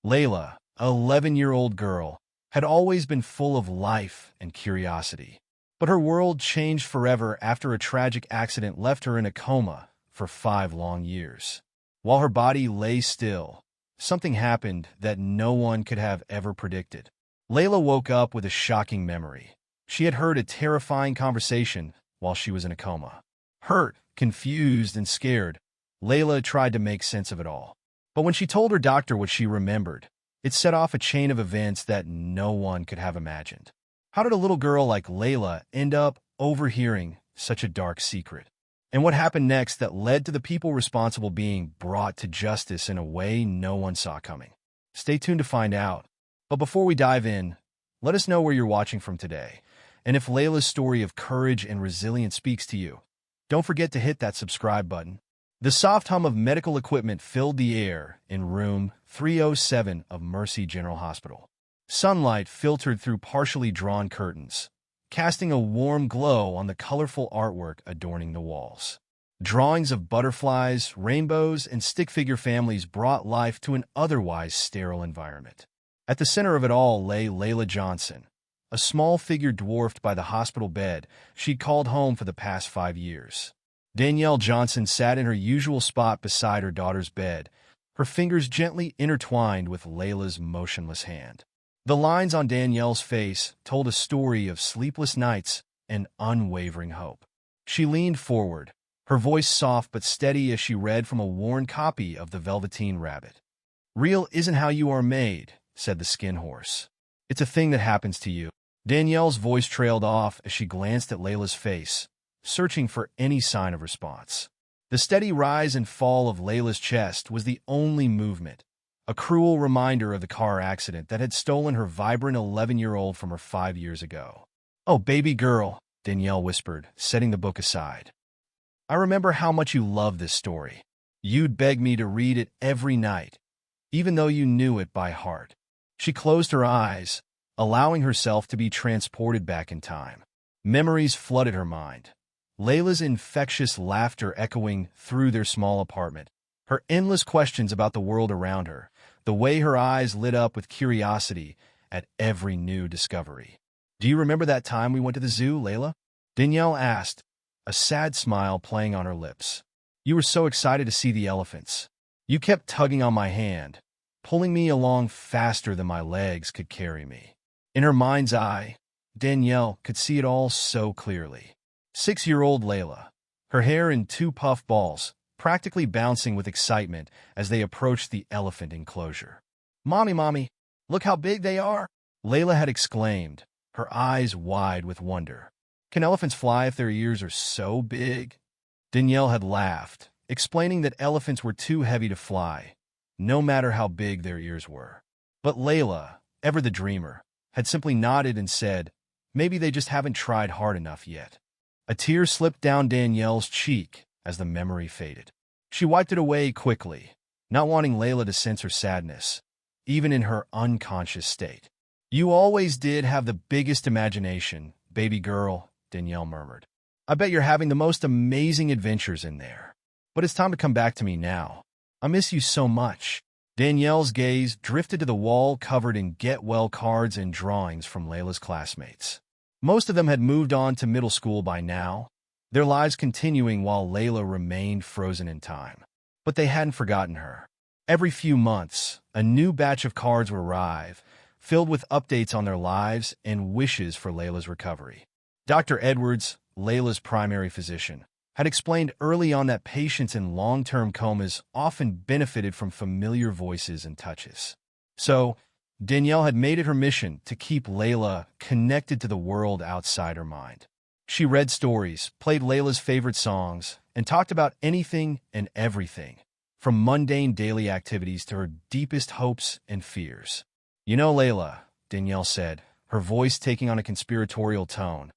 Laila, a 11-year-old girl, had always been full of life and curiosity. But her world changed forever after a tragic accident left her in a coma for 5 long years. While her body lay still, something happened that no one could have ever predicted. Laila woke up with a shocking memory. She had heard a terrifying conversation while she was in a coma. Hurt, confused, and scared, Laila tried to make sense of it all. But when she told her doctor what she remembered, it set off a chain of events that no one could have imagined. How did a little girl like Laila end up overhearing such a dark secret? And what happened next that led to the people responsible being brought to justice in a way no one saw coming? Stay tuned to find out. But before we dive in, let us know where you're watching from today, and if Laila's story of courage and resilience speaks to you. Don't forget to hit that subscribe button. The soft hum of medical equipment filled the air in room 307 of Mercy General Hospital. Sunlight filtered through partially drawn curtains, casting a warm glow on the colorful artwork adorning the walls. Drawings of butterflies, rainbows, and stick figure families brought life to an otherwise sterile environment. At the center of it all lay Laila Johnson, a small figure dwarfed by the hospital bed she'd called home for the past 5 years. Danielle Johnson sat in her usual spot beside her daughter's bed, her fingers gently intertwined with Laila's motionless hand. The lines on Danielle's face told a story of sleepless nights and unwavering hope. She leaned forward, her voice soft but steady as she read from a worn copy of The Velveteen Rabbit. "Real isn't how you are made," said the skin horse. "It's a thing that happens to you." Danielle's voice trailed off as she glanced at Laila's face, searching for any sign of response. The steady rise and fall of Laila's chest was the only movement, a cruel reminder of the car accident that had stolen her vibrant 11-year-old from her 5 years ago. "Oh, baby girl," Danielle whispered, setting the book aside. "I remember how much you loved this story. You'd beg me to read it every night, even though you knew it by heart." She closed her eyes, allowing herself to be transported back in time. Memories flooded her mind. Laila's infectious laughter echoing through their small apartment, her endless questions about the world around her, the way her eyes lit up with curiosity at every new discovery. "Do you remember that time we went to the zoo, Laila?" Danielle asked, a sad smile playing on her lips. "You were so excited to see the elephants. You kept tugging on my hand, pulling me along faster than my legs could carry me." In her mind's eye, Danielle could see it all so clearly. 6-year-old Laila, her hair in 2 puff balls, practically bouncing with excitement as they approached the elephant enclosure. Mommy, look how big they are!" Laila had exclaimed, her eyes wide with wonder. "Can elephants fly if their ears are so big?" Danielle had laughed, explaining that elephants were too heavy to fly, no matter how big their ears were. But Laila, ever the dreamer, had simply nodded and said, "Maybe they just haven't tried hard enough yet." A tear slipped down Danielle's cheek as the memory faded. She wiped it away quickly, not wanting Laila to sense her sadness, even in her unconscious state. "You always did have the biggest imagination, baby girl," Danielle murmured. "I bet you're having the most amazing adventures in there. But it's time to come back to me now. I miss you so much." Danielle's gaze drifted to the wall covered in get-well cards and drawings from Laila's classmates. Most of them had moved on to middle school by now, their lives continuing while Laila remained frozen in time. But they hadn't forgotten her. Every few months, a new batch of cards would arrive, filled with updates on their lives and wishes for Laila's recovery. Dr. Edwards, Laila's primary physician, had explained early on that patients in long-term comas often benefited from familiar voices and touches. So, Danielle had made it her mission to keep Laila connected to the world outside her mind. She read stories, played Laila's favorite songs, and talked about anything and everything, from mundane daily activities to her deepest hopes and fears. "You know, Laila," Danielle said, her voice taking on a conspiratorial tone,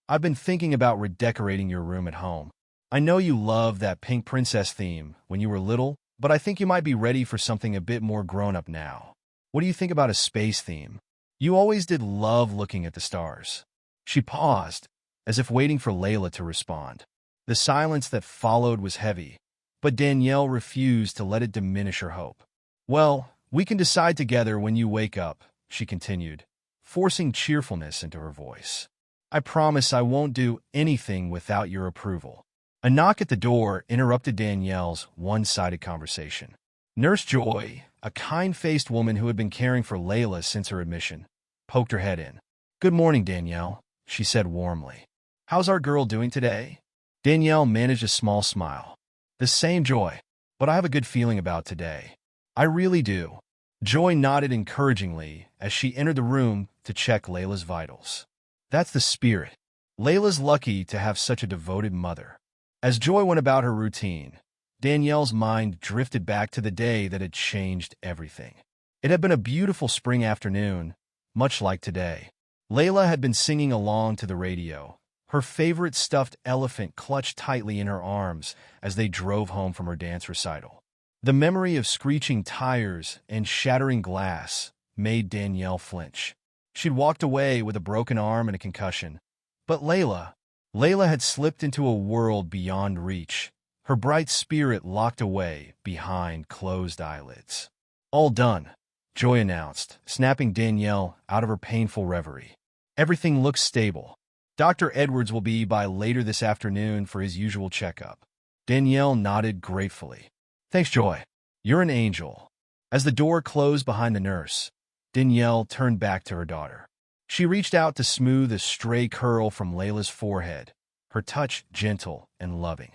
"I've been thinking about redecorating your room at home. I know you loved that pink princess theme when you were little, but I think you might be ready for something a bit more grown-up now. What do you think about a space theme? You always did love looking at the stars." She paused, as if waiting for Laila to respond. The silence that followed was heavy, but Danielle refused to let it diminish her hope. "Well, We can decide together when you wake up, she continued, forcing cheerfulness into her voice. I promise I won't do anything without your approval. A knock at the door interrupted Danielle's one-sided conversation. Nurse Joy, a kind-faced woman who had been caring for Laila since her admission, poked her head in. Good morning, Danielle, she said warmly. How's our girl doing today? Danielle managed a small smile. The same, Joy, but I have a good feeling about today. I really do. Joy nodded encouragingly as she entered the room to check Laila's vitals. That's the spirit. Laila's lucky to have such a devoted mother. As Joy went about her routine, Danielle's mind drifted back to the day that had changed everything. It had been a beautiful spring afternoon, much like today. Laila had been singing along to the radio, her favorite stuffed elephant clutched tightly in her arms as they drove home from her dance recital. The memory of screeching tires and shattering glass made Danielle flinch. She'd walked away with a broken arm and a concussion. But Laila had slipped into a world beyond reach, her bright spirit locked away behind closed eyelids. All done, Joy announced, snapping Danielle out of her painful reverie. Everything looks stable. Dr. Edwards will be by later this afternoon for his usual checkup. Danielle nodded gratefully. Thanks, Joy. You're an angel. As the door closed behind the nurse, Danielle turned back to her daughter. She reached out to smooth a stray curl from Laila's forehead, her touch gentle and loving.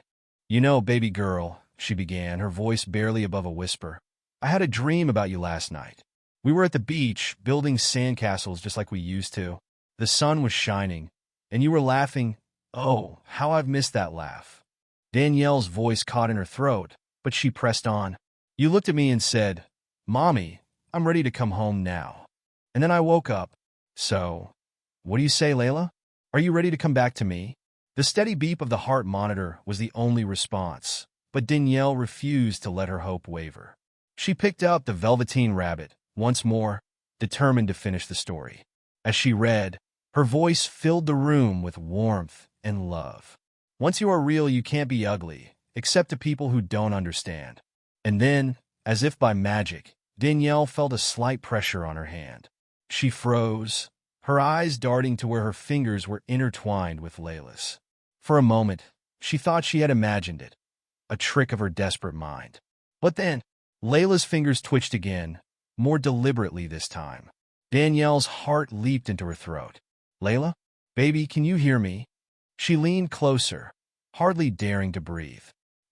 You know, baby girl, she began, her voice barely above a whisper, I had a dream about you last night. We were at the beach, building sandcastles just like we used to. The sun was shining, and you were laughing. Oh, how I've missed that laugh. Danielle's voice caught in her throat, but she pressed on. You looked at me and said, Mommy, I'm ready to come home now. And then I woke up. So, what do you say, Laila? Are you ready to come back to me? The steady beep of the heart monitor was the only response, but Danielle refused to let her hope waver. She picked up the Velveteen Rabbit, once more, determined to finish the story. As she read, her voice filled the room with warmth and love. Once you are real, you can't be ugly, except to people who don't understand. And then, as if by magic, Danielle felt a slight pressure on her hand. She froze, her eyes darting to where her fingers were intertwined with Laila's. For a moment, she thought she had imagined it, a trick of her desperate mind. But then, Laila's fingers twitched again, more deliberately this time. Danielle's heart leaped into her throat. Laila? Baby, can you hear me? She leaned closer, hardly daring to breathe.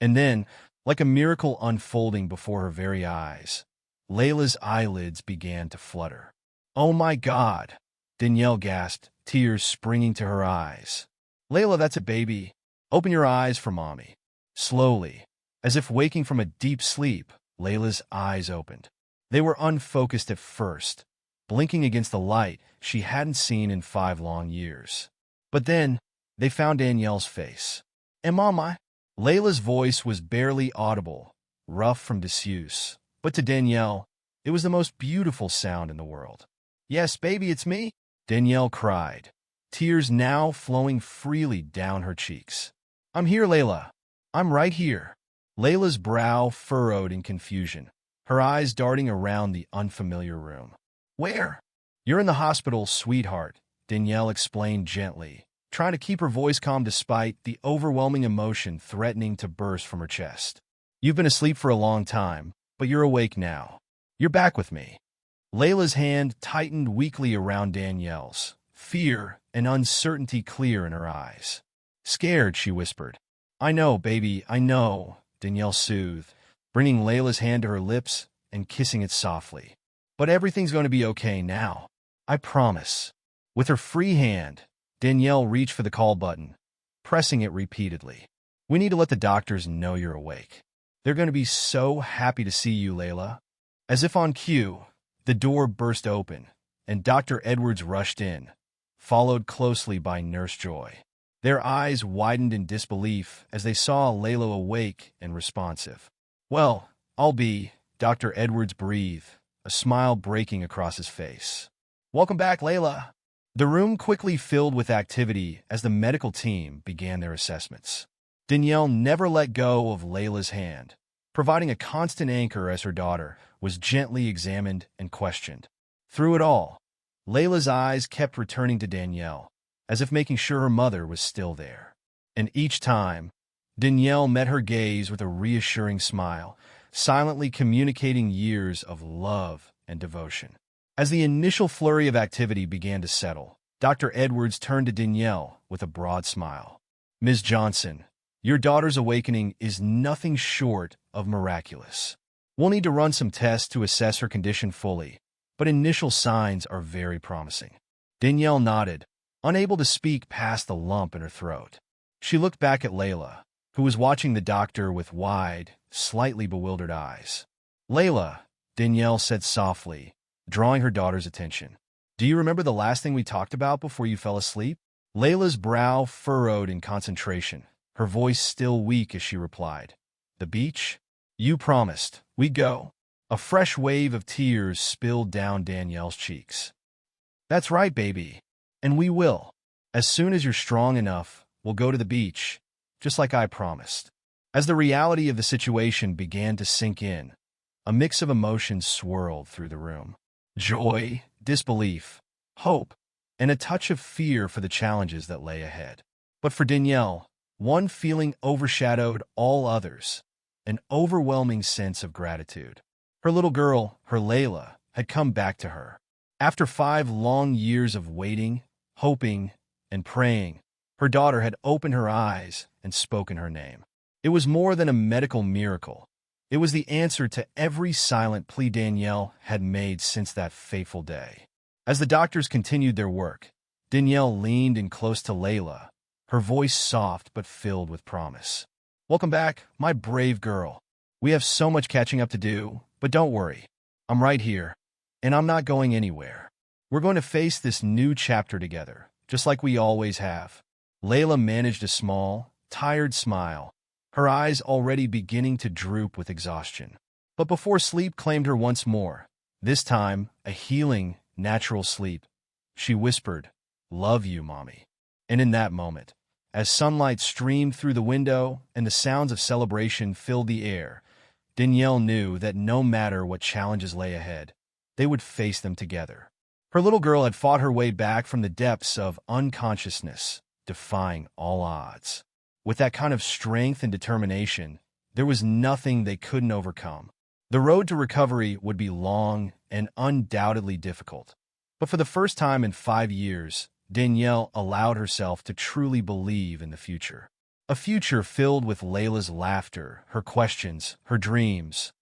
And then, like a miracle unfolding before her very eyes, Laila's eyelids began to flutter. Oh my God, Danielle gasped, tears springing to her eyes. Laila, that's a baby. Open your eyes for Mommy. Slowly, as if waking from a deep sleep, Laila's eyes opened. They were unfocused at first, blinking against the light she hadn't seen in 5 long years. But then, they found Danielle's face. And Mama? Laila's voice was barely audible, rough from disuse. But to Danielle, it was the most beautiful sound in the world. Yes, baby, it's me, Danielle cried, tears now flowing freely down her cheeks. I'm here, Laila. I'm right here. Laila's brow furrowed in confusion, her eyes darting around the unfamiliar room. Where? You're in the hospital, sweetheart, Danielle explained gently, trying to keep her voice calm despite the overwhelming emotion threatening to burst from her chest. You've been asleep for a long time, but you're awake now. You're back with me. Laila's hand tightened weakly around Danielle's, fear and uncertainty clear in her eyes. Scared, she whispered. I know, baby, I know, Danielle soothed, bringing Laila's hand to her lips and kissing it softly. But everything's going to be okay now. I promise. With her free hand, Danielle reached for the call button, pressing it repeatedly. We need to let the doctors know you're awake. They're going to be so happy to see you, Laila. As if on cue, the door burst open, and Dr. Edwards rushed in, followed closely by Nurse Joy. Their eyes widened in disbelief as they saw Laila awake and responsive. Well, I'll be, Dr. Edwards breathed, a smile breaking across his face. Welcome back, Laila. The room quickly filled with activity as the medical team began their assessments. Danielle never let go of Laila's hand, providing a constant anchor as her daughter, was gently examined and questioned. Through it all, Layla's eyes kept returning to Danielle, as if making sure her mother was still there. And each time, Danielle met her gaze with a reassuring smile, silently communicating years of love and devotion. As the initial flurry of activity began to settle, Dr. Edwards turned to Danielle with a broad smile. "Ms. Johnson, your daughter's awakening is nothing short of miraculous. We'll need to run some tests to assess her condition fully, but initial signs are very promising." Danielle nodded, unable to speak past the lump in her throat. She looked back at Laila, who was watching the doctor with wide, slightly bewildered eyes. "Laila," Danielle said softly, drawing her daughter's attention. "Do you remember the last thing we talked about before you fell asleep?" Layla's brow furrowed in concentration, her voice still weak as she replied, "The beach? You promised. We'd go." A fresh wave of tears spilled down Danielle's cheeks. "That's right, baby. And we will. As soon as you're strong enough, we'll go to the beach, just like I promised." As the reality of the situation began to sink in, a mix of emotions swirled through the room. Joy, disbelief, hope, and a touch of fear for the challenges that lay ahead. But for Danielle, one feeling overshadowed all others, an overwhelming sense of gratitude. Her little girl, her Laila, had come back to her. After 5 long years of waiting, hoping, and praying, her daughter had opened her eyes and spoken her name. It was more than a medical miracle. It was the answer to every silent plea Danielle had made since that fateful day. As the doctors continued their work, Danielle leaned in close to Laila, her voice soft but filled with promise. "Welcome back, my brave girl. We have so much catching up to do, but don't worry. I'm right here, and I'm not going anywhere. We're going to face this new chapter together, just like we always have." Laila managed a small, tired smile, her eyes already beginning to droop with exhaustion. But before sleep claimed her once more, this time a healing, natural sleep, she whispered, "Love you, Mommy." And in that moment, as sunlight streamed through the window and the sounds of celebration filled the air, Danielle knew that no matter what challenges lay ahead, they would face them together. Her little girl had fought her way back from the depths of unconsciousness, defying all odds. With that kind of strength and determination, there was nothing they couldn't overcome. The road to recovery would be long and undoubtedly difficult. But for the first time in 5 years, Danielle allowed herself to truly believe in the future. A future filled with Layla's laughter, her questions, her dreams,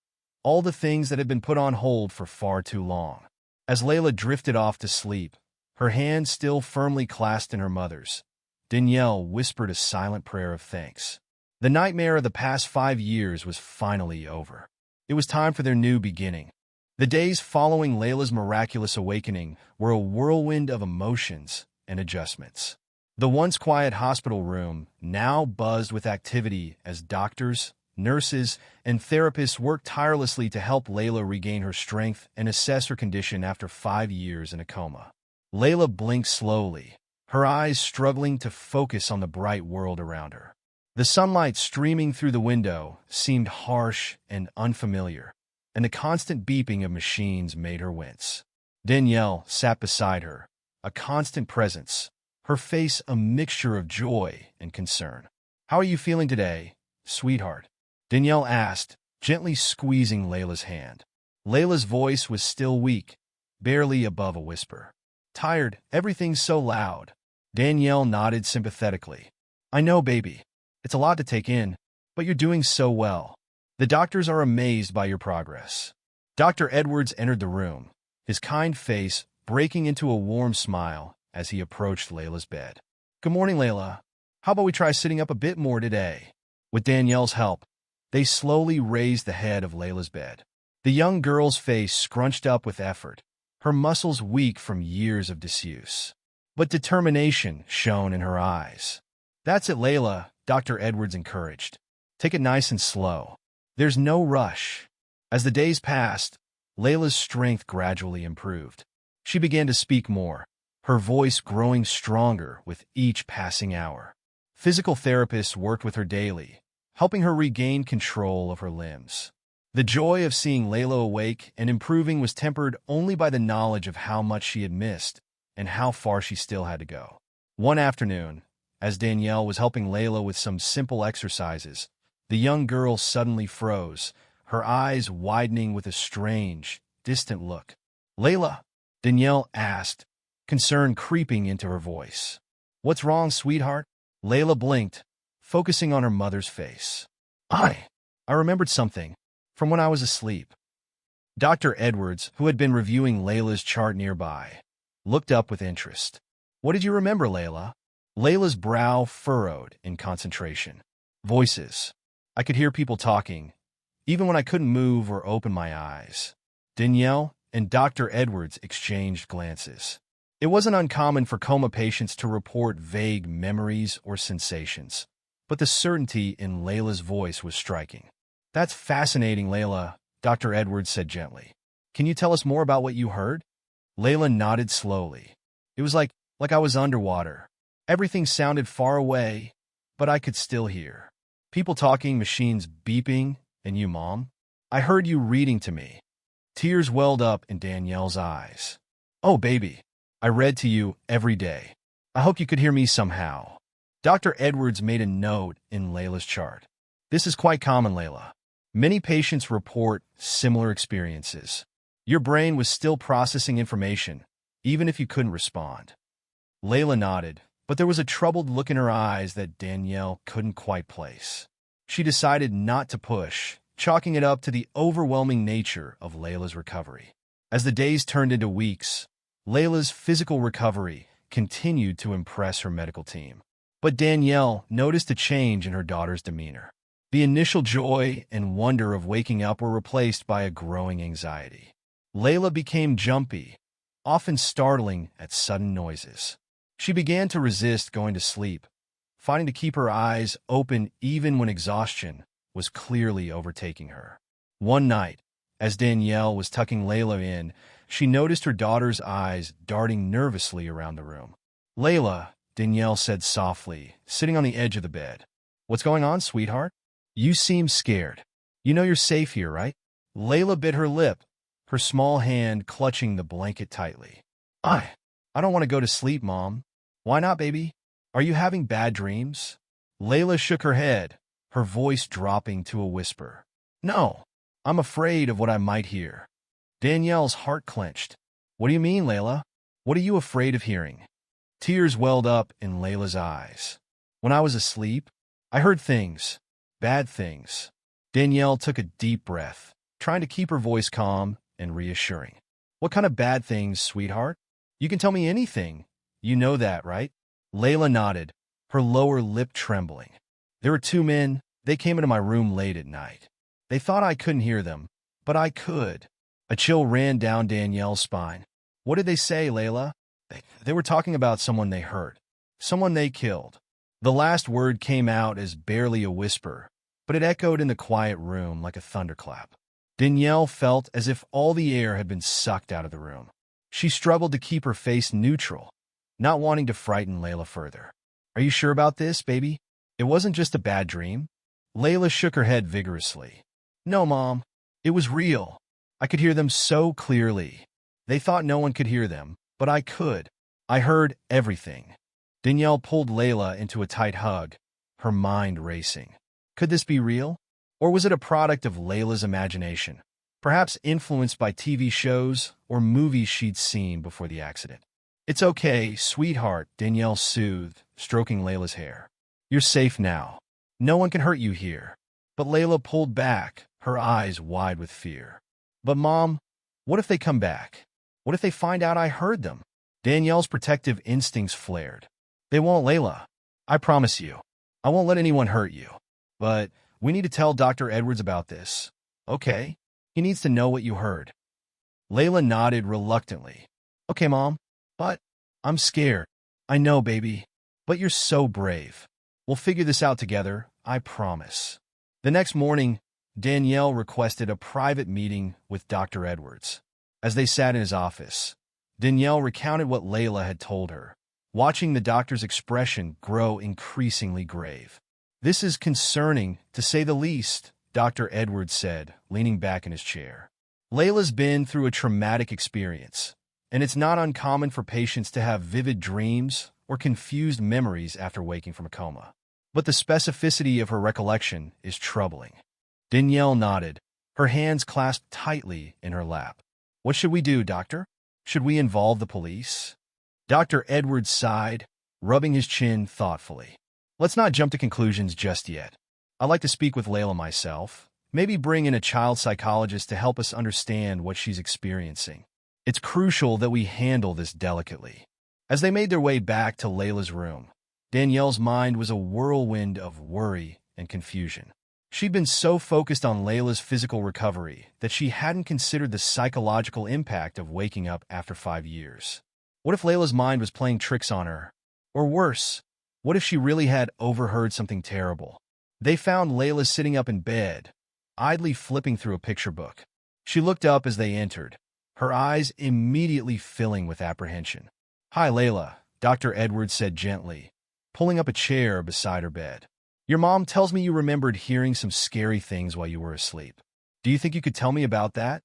all the things that had been put on hold for far too long. As Laila drifted off to sleep, her hand still firmly clasped in her mother's, Danielle whispered a silent prayer of thanks. The nightmare of the past 5 years was finally over. It was time for their new beginning. The days following Layla's miraculous awakening were a whirlwind of emotions and adjustments. The once quiet hospital room now buzzed with activity as doctors, nurses, and therapists worked tirelessly to help Laila regain her strength and assess her condition after 5 years in a coma. Laila blinked slowly, her eyes struggling to focus on the bright world around her. The sunlight streaming through the window seemed harsh and unfamiliar, and the constant beeping of machines made her wince. Danielle sat beside her, a constant presence, her face a mixture of joy and concern. "How are you feeling today, sweetheart?" Danielle asked, gently squeezing Layla's hand. Layla's voice was still weak, barely above a whisper. "Tired, everything's so loud." Danielle nodded sympathetically. "I know, baby. It's a lot to take in, but you're doing so well. The doctors are amazed by your progress." Dr. Edwards entered the room, his kind face breaking into a warm smile as he approached Layla's bed. "Good morning, Laila. How about we try sitting up a bit more today?" With Danielle's help, they slowly raised the head of Layla's bed. The young girl's face scrunched up with effort, her muscles weak from years of disuse. But determination shone in her eyes. "That's it, Laila," Dr. Edwards encouraged. "Take it nice and slow. There's no rush." As the days passed, Layla's strength gradually improved. She began to speak more, her voice growing stronger with each passing hour. Physical therapists worked with her daily, helping her regain control of her limbs. The joy of seeing Laila awake and improving was tempered only by the knowledge of how much she had missed and how far she still had to go. One afternoon, as Danielle was helping Laila with some simple exercises, the young girl suddenly froze, her eyes widening with a strange, distant look. "Laila?" Danielle asked, concern creeping into her voice. "What's wrong, sweetheart?" Laila blinked, focusing on her mother's face. I remembered something from when I was asleep." Dr. Edwards, who had been reviewing Layla's chart nearby, looked up with interest. "What did you remember, Laila?" Layla's brow furrowed in concentration. "Voices. I could hear people talking, even when I couldn't move or open my eyes." Danielle and Dr. Edwards exchanged glances. It wasn't uncommon for coma patients to report vague memories or sensations, but the certainty in Layla's voice was striking. "That's fascinating, Laila," Dr. Edwards said gently. "Can you tell us more about what you heard?" Laila nodded slowly. "It was like I was underwater. Everything sounded far away, but I could still hear. People talking, machines beeping, and you, Mom. I heard you reading to me." Tears welled up in Danielle's eyes. "Oh, baby, I read to you every day. I hope you could hear me somehow." Dr. Edwards made a note in Layla's chart. "This is quite common, Laila. Many patients report similar experiences. Your brain was still processing information, even if you couldn't respond." Laila nodded, but there was a troubled look in her eyes that Danielle couldn't quite place. She decided not to push, chalking it up to the overwhelming nature of Layla's recovery. As the days turned into weeks, Layla's physical recovery continued to impress her medical team. But Danielle noticed a change in her daughter's demeanor. The initial joy and wonder of waking up were replaced by a growing anxiety. Laila became jumpy, often startling at sudden noises. She began to resist going to sleep, fighting to keep her eyes open even when exhaustion was clearly overtaking her. One night, as Danielle was tucking Laila in, she noticed her daughter's eyes darting nervously around the room. "Laila," Danielle said softly, sitting on the edge of the bed. "What's going on, sweetheart? You seem scared. You know you're safe here, right?" Laila bit her lip, her small hand clutching the blanket tightly. I don't want to go to sleep, Mom." "Why not, baby? Are you having bad dreams?" Laila shook her head, her voice dropping to a whisper. "No, I'm afraid of what I might hear." Danielle's heart clenched. "What do you mean, Laila? What are you afraid of hearing?" Tears welled up in Layla's eyes. "When I was asleep, I heard things, bad things." Danielle took a deep breath, trying to keep her voice calm and reassuring. "What kind of bad things, sweetheart? You can tell me anything. You know that, right?" Laila nodded, her lower lip trembling. "There were two men. They came into my room late at night. They thought I couldn't hear them, but I could." A chill ran down Danielle's spine. "What did they say, Laila?" They were talking about someone they hurt, someone they killed." The last word came out as barely a whisper, but it echoed in the quiet room like a thunderclap. Danielle felt as if all the air had been sucked out of the room. She struggled to keep her face neutral, not wanting to frighten Laila further. "Are you sure about this, baby? It wasn't just a bad dream?" Laila shook her head vigorously. "No, Mom. It was real. I could hear them so clearly. They thought no one could hear them, but I could. I heard everything." Danielle pulled Laila into a tight hug, her mind racing. Could this be real? Or was it a product of Layla's imagination, perhaps influenced by TV shows or movies she'd seen before the accident? "It's okay, sweetheart," Danielle soothed, stroking Layla's hair. "You're safe now. No one can hurt you here." But Laila pulled back, her eyes wide with fear. "But Mom, what if they come back? What if they find out I heard them?" Danielle's protective instincts flared. "They won't, Laila. I promise you. I won't let anyone hurt you. But we need to tell Dr. Edwards about this. Okay? He needs to know what you heard." Laila nodded reluctantly. "Okay, Mom. But I'm scared." "I know, baby. But you're so brave. We'll figure this out together, I promise." The next morning, Danielle requested a private meeting with Dr. Edwards. As they sat in his office, Danielle recounted what Laila had told her, watching the doctor's expression grow increasingly grave. "This is concerning, to say the least," Dr. Edwards said, leaning back in his chair. Layla's been through a traumatic experience, and it's not uncommon for patients to have vivid dreams or confused memories after waking from a coma. But the specificity of her recollection is troubling. Danielle nodded, her hands clasped tightly in her lap. What should we do, doctor? Should we involve the police? Dr. Edwards sighed, rubbing his chin thoughtfully. Let's not jump to conclusions just yet. I'd like to speak with Laila myself. Maybe bring in a child psychologist to help us understand what she's experiencing. It's crucial that we handle this delicately. As they made their way back to Layla's room, Danielle's mind was a whirlwind of worry and confusion. She'd been so focused on Layla's physical recovery that she hadn't considered the psychological impact of waking up after 5 years. What if Layla's mind was playing tricks on her? Or worse, what if she really had overheard something terrible? They found Layla sitting up in bed, idly flipping through a picture book. She looked up as they entered, her eyes immediately filling with apprehension. Hi, Laila, Dr. Edwards said gently, pulling up a chair beside her bed. Your mom tells me you remembered hearing some scary things while you were asleep. Do you think you could tell me about that?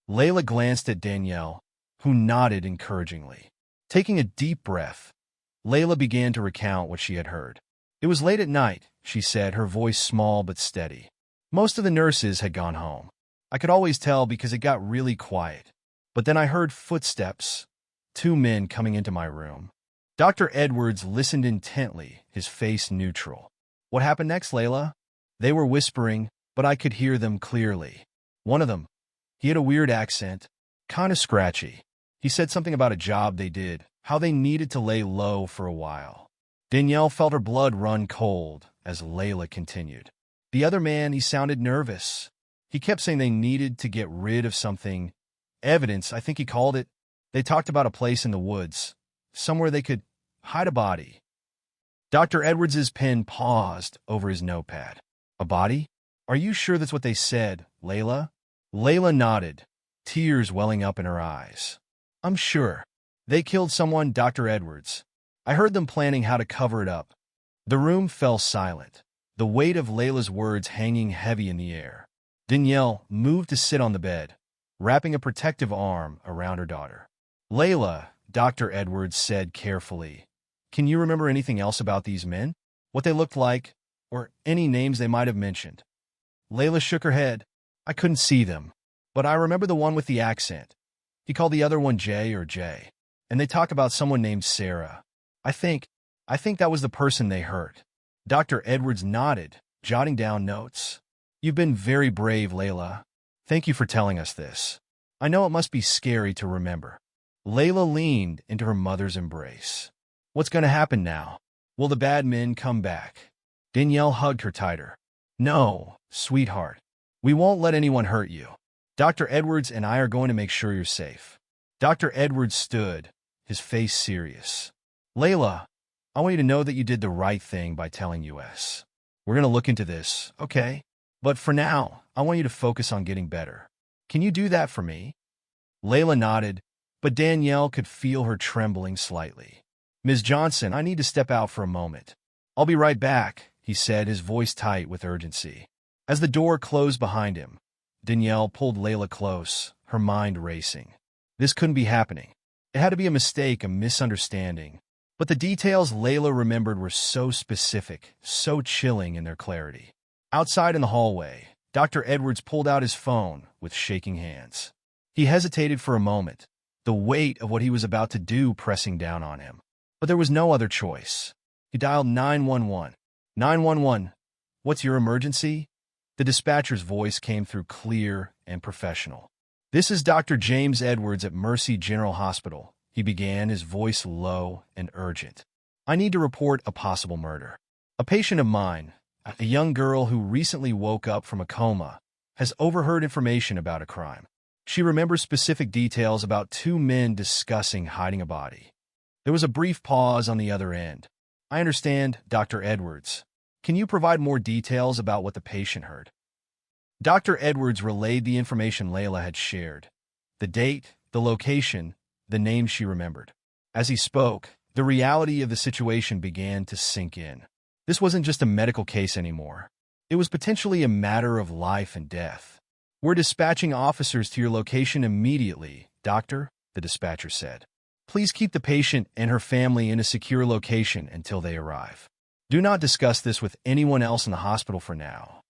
Laila glanced at Danielle, who nodded encouragingly. Taking a deep breath, Laila began to recount what she had heard. It was late at night, she said, her voice small but steady. Most of the nurses had gone home. I could always tell because it got really quiet. But then I heard footsteps, 2 men coming into my room. Dr. Edwards listened intently, his face neutral. What happened next, Laila? They were whispering, but I could hear them clearly. One of them, he had a weird accent, kind of scratchy. He said something about a job they did, how they needed to lay low for a while. Danielle felt her blood run cold as Laila continued. The other man, he sounded nervous. He kept saying they needed to get rid of something. Evidence, I think he called it. They talked about a place in the woods, somewhere they could hide a body. Dr. Edwards's pen paused over his notepad. A body? Are you sure that's what they said, Laila? Laila nodded, tears welling up in her eyes. I'm sure. They killed someone, Dr. Edwards. I heard them planning how to cover it up. The room fell silent, the weight of Layla's words hanging heavy in the air. Danielle moved to sit on the bed, wrapping a protective arm around her daughter. Laila, Dr. Edwards said carefully, can you remember anything else about these men? What they looked like, or any names they might have mentioned? Laila shook her head. I couldn't see them, but I remember the one with the accent. He called the other one Jay or Jay, and they talk about someone named Sarah. I think that was the person they hurt. Dr. Edwards nodded, jotting down notes. You've been very brave, Laila. Thank you for telling us this. I know it must be scary to remember. Laila leaned into her mother's embrace. What's going to happen now? Will the bad men come back? Danielle hugged her tighter. No, sweetheart. We won't let anyone hurt you. Dr. Edwards and I are going to make sure you're safe. Dr. Edwards stood, his face serious. Laila, I want you to know that you did the right thing by telling us. We're going to look into this, okay? But for now, I want you to focus on getting better. Can you do that for me? Laila nodded, but Danielle could feel her trembling slightly. Ms. Johnson, I need to step out for a moment. I'll be right back, he said, his voice tight with urgency. As the door closed behind him, Danielle pulled Laila close, her mind racing. This couldn't be happening. It had to be a mistake, a misunderstanding. But the details Laila remembered were so specific, so chilling in their clarity. Outside in the hallway, Dr. Edwards pulled out his phone with shaking hands. He hesitated for a moment, the weight of what he was about to do pressing down on him. But there was no other choice. He dialed 911. 911, what's your emergency? The dispatcher's voice came through clear and professional. This is Dr. James Edwards at Mercy General Hospital, he began, his voice low and urgent. I need to report a possible murder. A patient of mine, a young girl who recently woke up from a coma, has overheard information about a crime. She remembers specific details about 2 men discussing hiding a body. There was a brief pause on the other end. I understand, Dr. Edwards. Can you provide more details about what the patient heard? Dr. Edwards relayed the information Laila had shared. The date, the location, the name she remembered. As he spoke, the reality of the situation began to sink in. This wasn't just a medical case anymore. It was potentially a matter of life and death. "We're dispatching officers to your location immediately, doctor," the dispatcher said. "Please keep the patient and her family in a secure location until they arrive. Do not discuss this with anyone else in the hospital for now."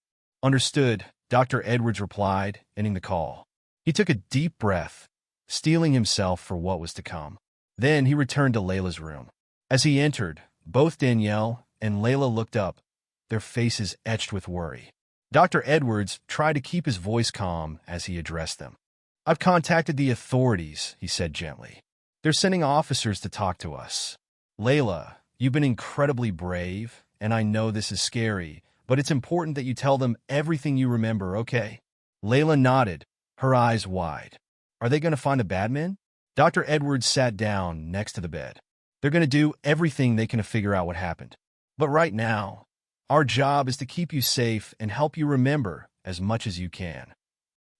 "Understood," Dr. Edwards replied, ending the call. He took a deep breath, steeling himself for what was to come. Then he returned to Layla's room. As he entered, both Danielle and Layla looked up, their faces etched with worry. Dr. Edwards tried to keep his voice calm as he addressed them. "I've contacted the authorities," he said gently. "They're sending officers to talk to us. Layla, you've been incredibly brave, and I know this is scary, but it's important that you tell them everything you remember, okay?" Layla nodded, her eyes wide. "Are they going to find the bad men?" Dr. Edwards sat down next to the bed. "They're going to do everything they can to figure out what happened. But right now, our job is to keep you safe and help you remember as much as you can."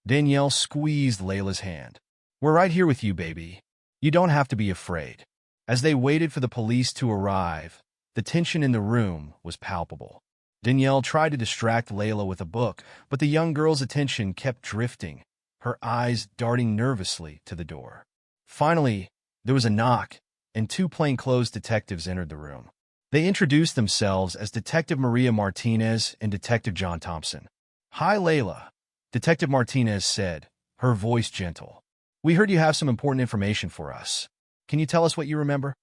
Danielle squeezed Layla's hand. "We're right here with you, baby. You don't have to be afraid." As they waited for the police to arrive, the tension in the room was palpable. Danielle tried to distract Layla with a book, but the young girl's attention kept drifting, her eyes darting nervously to the door. Finally, there was a knock, and two plainclothes detectives entered the room. They introduced themselves as Detective Maria Martinez and Detective John Thompson. "Hi, Layla," Detective Martinez said, her voice gentle. "We heard you have some important information for us. Can you tell us what you remember?"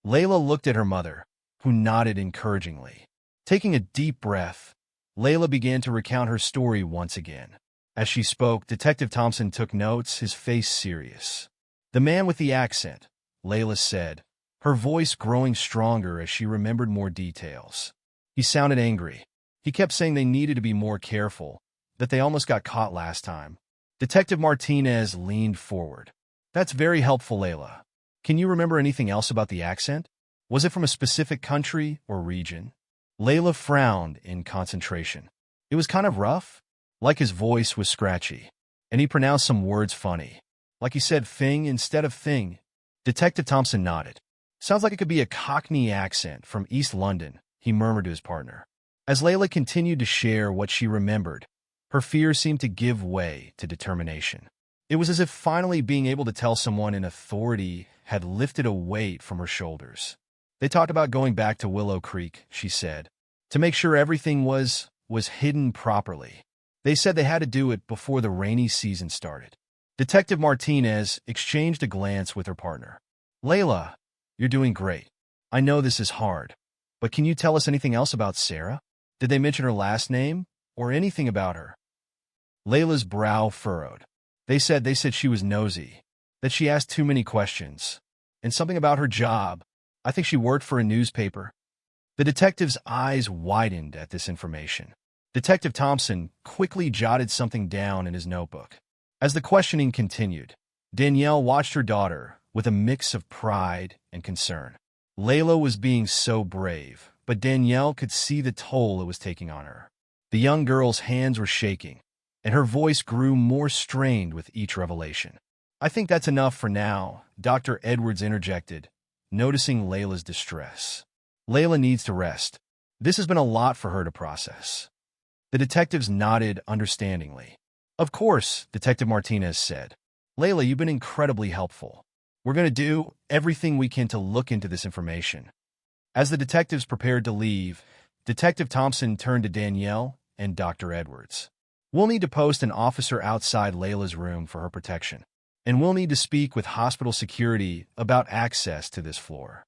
Layla looked at her mother, who nodded encouragingly. Taking a deep breath, Layla began to recount her story once again. As she spoke, Detective Thompson took notes, his face serious. "The man with the accent," Layla said, her voice growing stronger as she remembered more details. "He sounded angry. He kept saying they needed to be more careful, that they almost got caught last time." Detective Martinez leaned forward. "That's very helpful, Layla. Can you remember anything else about the accent? Was it from a specific country or region?" Layla frowned in concentration. "It was kind of rough, like his voice was scratchy, and he pronounced some words funny, like he said thing instead of thing." Detective Thompson nodded. "Sounds like it could be a Cockney accent from East London," he murmured to his partner. As Layla continued to share what she remembered, her fears seemed to give way to determination. It was as if finally being able to tell someone in authority had lifted a weight from her shoulders. "They talked about going back to Willow Creek," she said, "to make sure everything was hidden properly. They said they had to do it before the rainy season started." Detective Martinez exchanged a glance with her partner. "Layla, you're doing great. I know this is hard, but can you tell us anything else about Sarah? Did they mention her last name or anything about her?" Layla's brow furrowed. They said she was nosy, that she asked too many questions, and something about her job. I think she worked for a newspaper." The detective's eyes widened at this information. Detective Thompson quickly jotted something down in his notebook. As the questioning continued, Danielle watched her daughter with a mix of pride and concern. Layla was being so brave, but Danielle could see the toll it was taking on her. The young girl's hands were shaking, and her voice grew more strained with each revelation. "I think that's enough for now," Dr. Edwards interjected, noticing Layla's distress. "Layla needs to rest. This has been a lot for her to process." The detectives nodded understandingly. "Of course," Detective Martinez said. "Layla, you've been incredibly helpful. We're going to do everything we can to look into this information." As the detectives prepared to leave, Detective Thompson turned to Danielle and Dr. Edwards. "We'll need to post an officer outside Layla's room for her protection, and we'll need to speak with hospital security about access to this floor."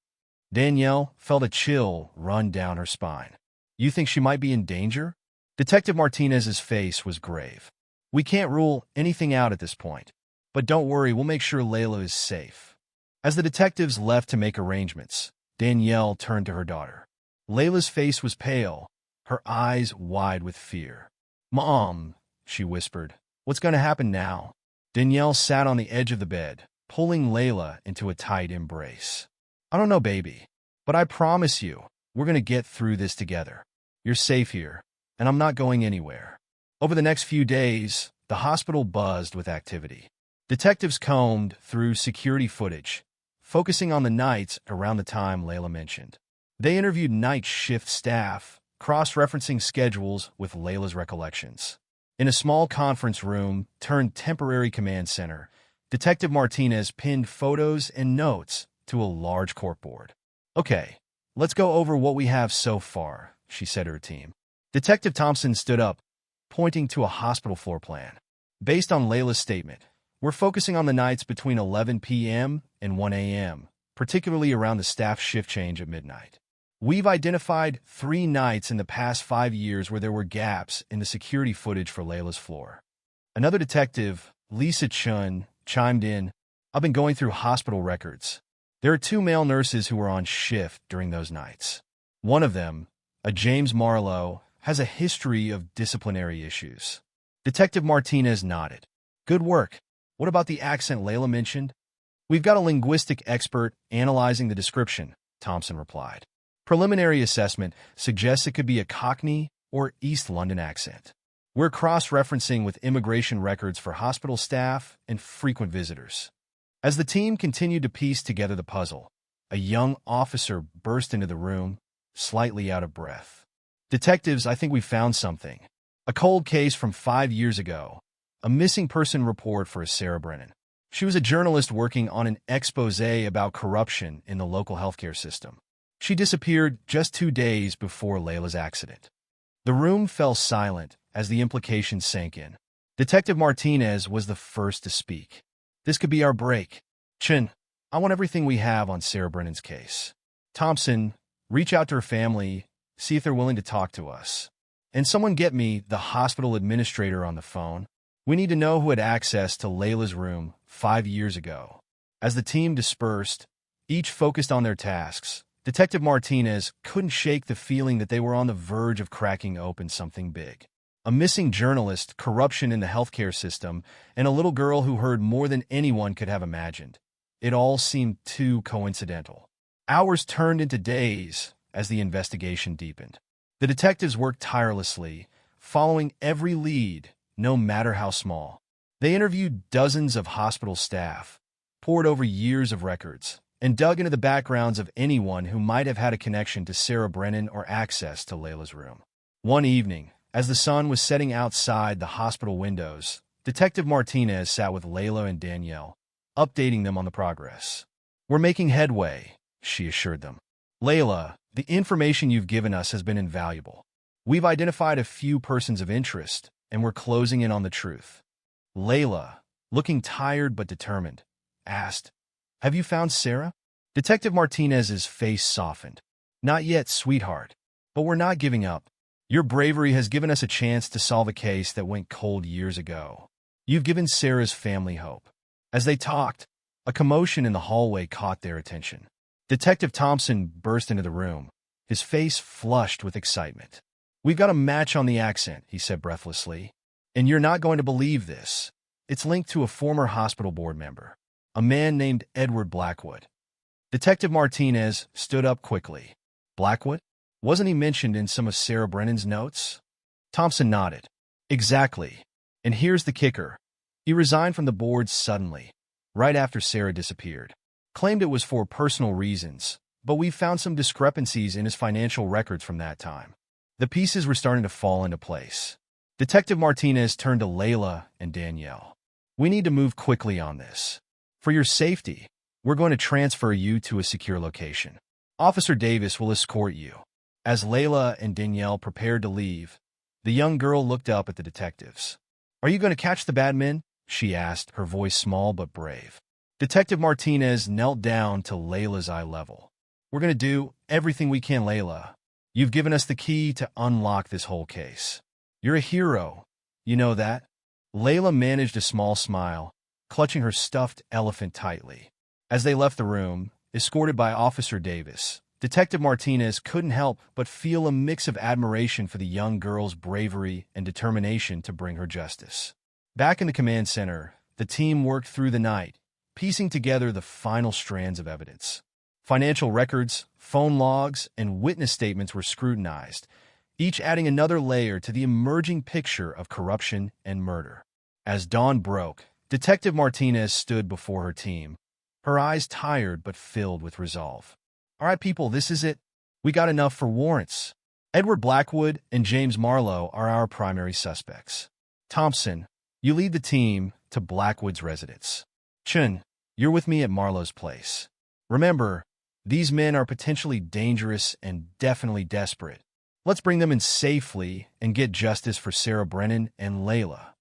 Danielle felt a chill run down her spine. "You think she might be in danger?" Detective Martinez's face was grave. "We can't rule anything out at this point, but don't worry, we'll make sure Layla is safe." As the detectives left to make arrangements, Danielle turned to her daughter. Layla's face was pale, her eyes wide with fear. "Mom," she whispered, "what's going to happen now?" Danielle sat on the edge of the bed, pulling Layla into a tight embrace. "I don't know, baby, but I promise you, we're going to get through this together. You're safe here, and I'm not going anywhere." Over the next few days, the hospital buzzed with activity. Detectives combed through security footage, focusing on the nights around the time Layla mentioned. They interviewed night shift staff, cross-referencing schedules with Layla's recollections. In a small conference room turned temporary command center, Detective Martinez pinned photos and notes to a large corkboard. "Okay, let's go over what we have so far," she said to her team. Detective Thompson stood up, pointing to a hospital floor plan. "Based on Layla's statement, we're focusing on the nights between 11 p.m. and 1 a.m., particularly around the staff shift change at midnight. We've identified 3 nights in the past 5 years where there were gaps in the security footage for Layla's floor." Another detective, Lisa Chun, chimed in, "I've been going through hospital records. There are 2 male nurses who were on shift during those nights. One of them, a James Marlowe, has a history of disciplinary issues." Detective Martinez nodded. "Good work. What about the accent Layla mentioned?" "We've got a linguistic expert analyzing the description," Thompson replied. "Preliminary assessment suggests it could be a Cockney or East London accent. We're cross-referencing with immigration records for hospital staff and frequent visitors." As the team continued to piece together the puzzle, a young officer burst into the room, slightly out of breath. "Detectives, I think we found something. A cold case from 5 years ago. A missing person report for a Sarah Brennan. She was a journalist working on an expose about corruption in the local healthcare system. She disappeared just 2 days before Layla's accident." The room fell silent as the implications sank in. Detective Martinez was the first to speak. "This could be our break. Chin, I want everything we have on Sarah Brennan's case. Thompson, reach out to her family, see if they're willing to talk to us. And someone get me the hospital administrator on the phone. We need to know who had access to Layla's room 5 years ago." As the team dispersed, each focused on their tasks, Detective Martinez couldn't shake the feeling that they were on the verge of cracking open something big. A missing journalist, corruption in the healthcare system, and a little girl who heard more than anyone could have imagined. It all seemed too coincidental. Hours turned into days as the investigation deepened. The detectives worked tirelessly, following every lead, no matter how small. They interviewed dozens of hospital staff, pored over years of records, and dug into the backgrounds of anyone who might have had a connection to Sarah Brennan or access to Layla's room. One evening, as the sun was setting outside the hospital windows, Detective Martinez sat with Laila and Danielle, updating them on the progress. "We're making headway," she assured them. "Laila, the information you've given us has been invaluable. We've identified a few persons of interest, and we're closing in on the truth." Laila, looking tired but determined, asked, "Have you found Sarah?" Detective Martinez's face softened. "Not yet, sweetheart, but we're not giving up. Your bravery has given us a chance to solve a case that went cold years ago. You've given Sarah's family hope." As they talked, a commotion in the hallway caught their attention. Detective Thompson burst into the room, his face flushed with excitement. "We've got a match on the accent," he said breathlessly. "And you're not going to believe this. It's linked to a former hospital board member, a man named Edward Blackwood." Detective Martinez stood up quickly. "Blackwood? Wasn't he mentioned in some of Sarah Brennan's notes?" Thompson nodded. "Exactly. And here's the kicker. He resigned from the board suddenly, right after Sarah disappeared. Claimed it was for personal reasons, but we found some discrepancies in his financial records from that time." The pieces were starting to fall into place. Detective Martinez turned to Laila and Danielle. "We need to move quickly on this. For your safety, we're going to transfer you to a secure location. Officer Davis will escort you." As Laila and Danielle prepared to leave, the young girl looked up at the detectives. "Are you going to catch the bad men?" she asked, her voice small but brave. Detective Martinez knelt down to Layla's eye level. "We're going to do everything we can, Laila. You've given us the key to unlock this whole case. You're a hero. You know that?" Laila managed a small smile, clutching her stuffed elephant tightly. As they left the room, escorted by Officer Davis, Detective Martinez couldn't help but feel a mix of admiration for the young girl's bravery and determination to bring her justice. Back in the command center, the team worked through the night, piecing together the final strands of evidence. Financial records, phone logs, and witness statements were scrutinized, each adding another layer to the emerging picture of corruption and murder. As dawn broke, Detective Martinez stood before her team, her eyes tired but filled with resolve. "All right, people, this is it. We got enough for warrants. Edward Blackwood and James Marlowe are our primary suspects. Thompson, you lead the team to Blackwood's residence. Chun, you're with me at Marlowe's place. Remember, these men are potentially dangerous and definitely desperate. Let's bring them in safely and get justice for Sarah Brennan and Laila.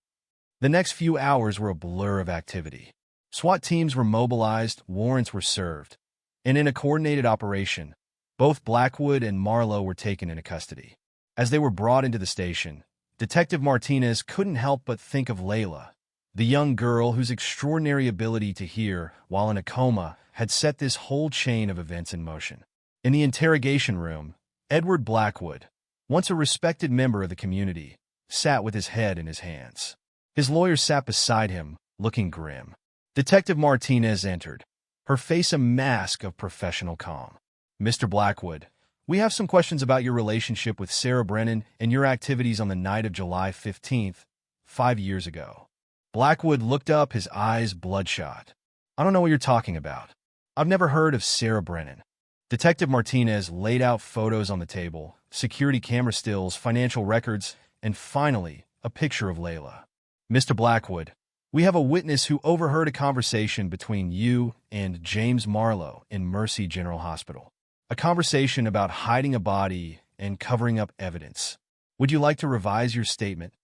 The next few hours were a blur of activity. SWAT teams were mobilized, warrants were served, and in a coordinated operation, both Blackwood and Marlowe were taken into custody. As they were brought into the station, Detective Martinez couldn't help but think of Laila, the young girl whose extraordinary ability to hear while in a coma had set this whole chain of events in motion. In the interrogation room, Edward Blackwood, once a respected member of the community, sat with his head in his hands. His lawyer sat beside him, looking grim. Detective Martinez entered, her face a mask of professional calm. Mr. Blackwood, we have some questions about your relationship with Sarah Brennan and your activities on the night of July 15th, 5 years ago. Blackwood looked up, his eyes bloodshot. I don't know what you're talking about. I've never heard of Sarah Brennan. Detective Martinez laid out photos on the table, security camera stills, financial records, and finally, a picture of Laila. Mr. Blackwood, we have a witness who overheard a conversation between you and James Marlowe in Mercy General Hospital. A conversation about hiding a body and covering up evidence. Would you like to revise your statement?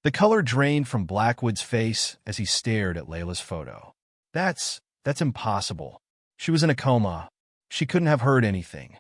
The color drained from Blackwood's face as he stared at Laila's photo. That's impossible. She was in a coma. She couldn't have heard anything.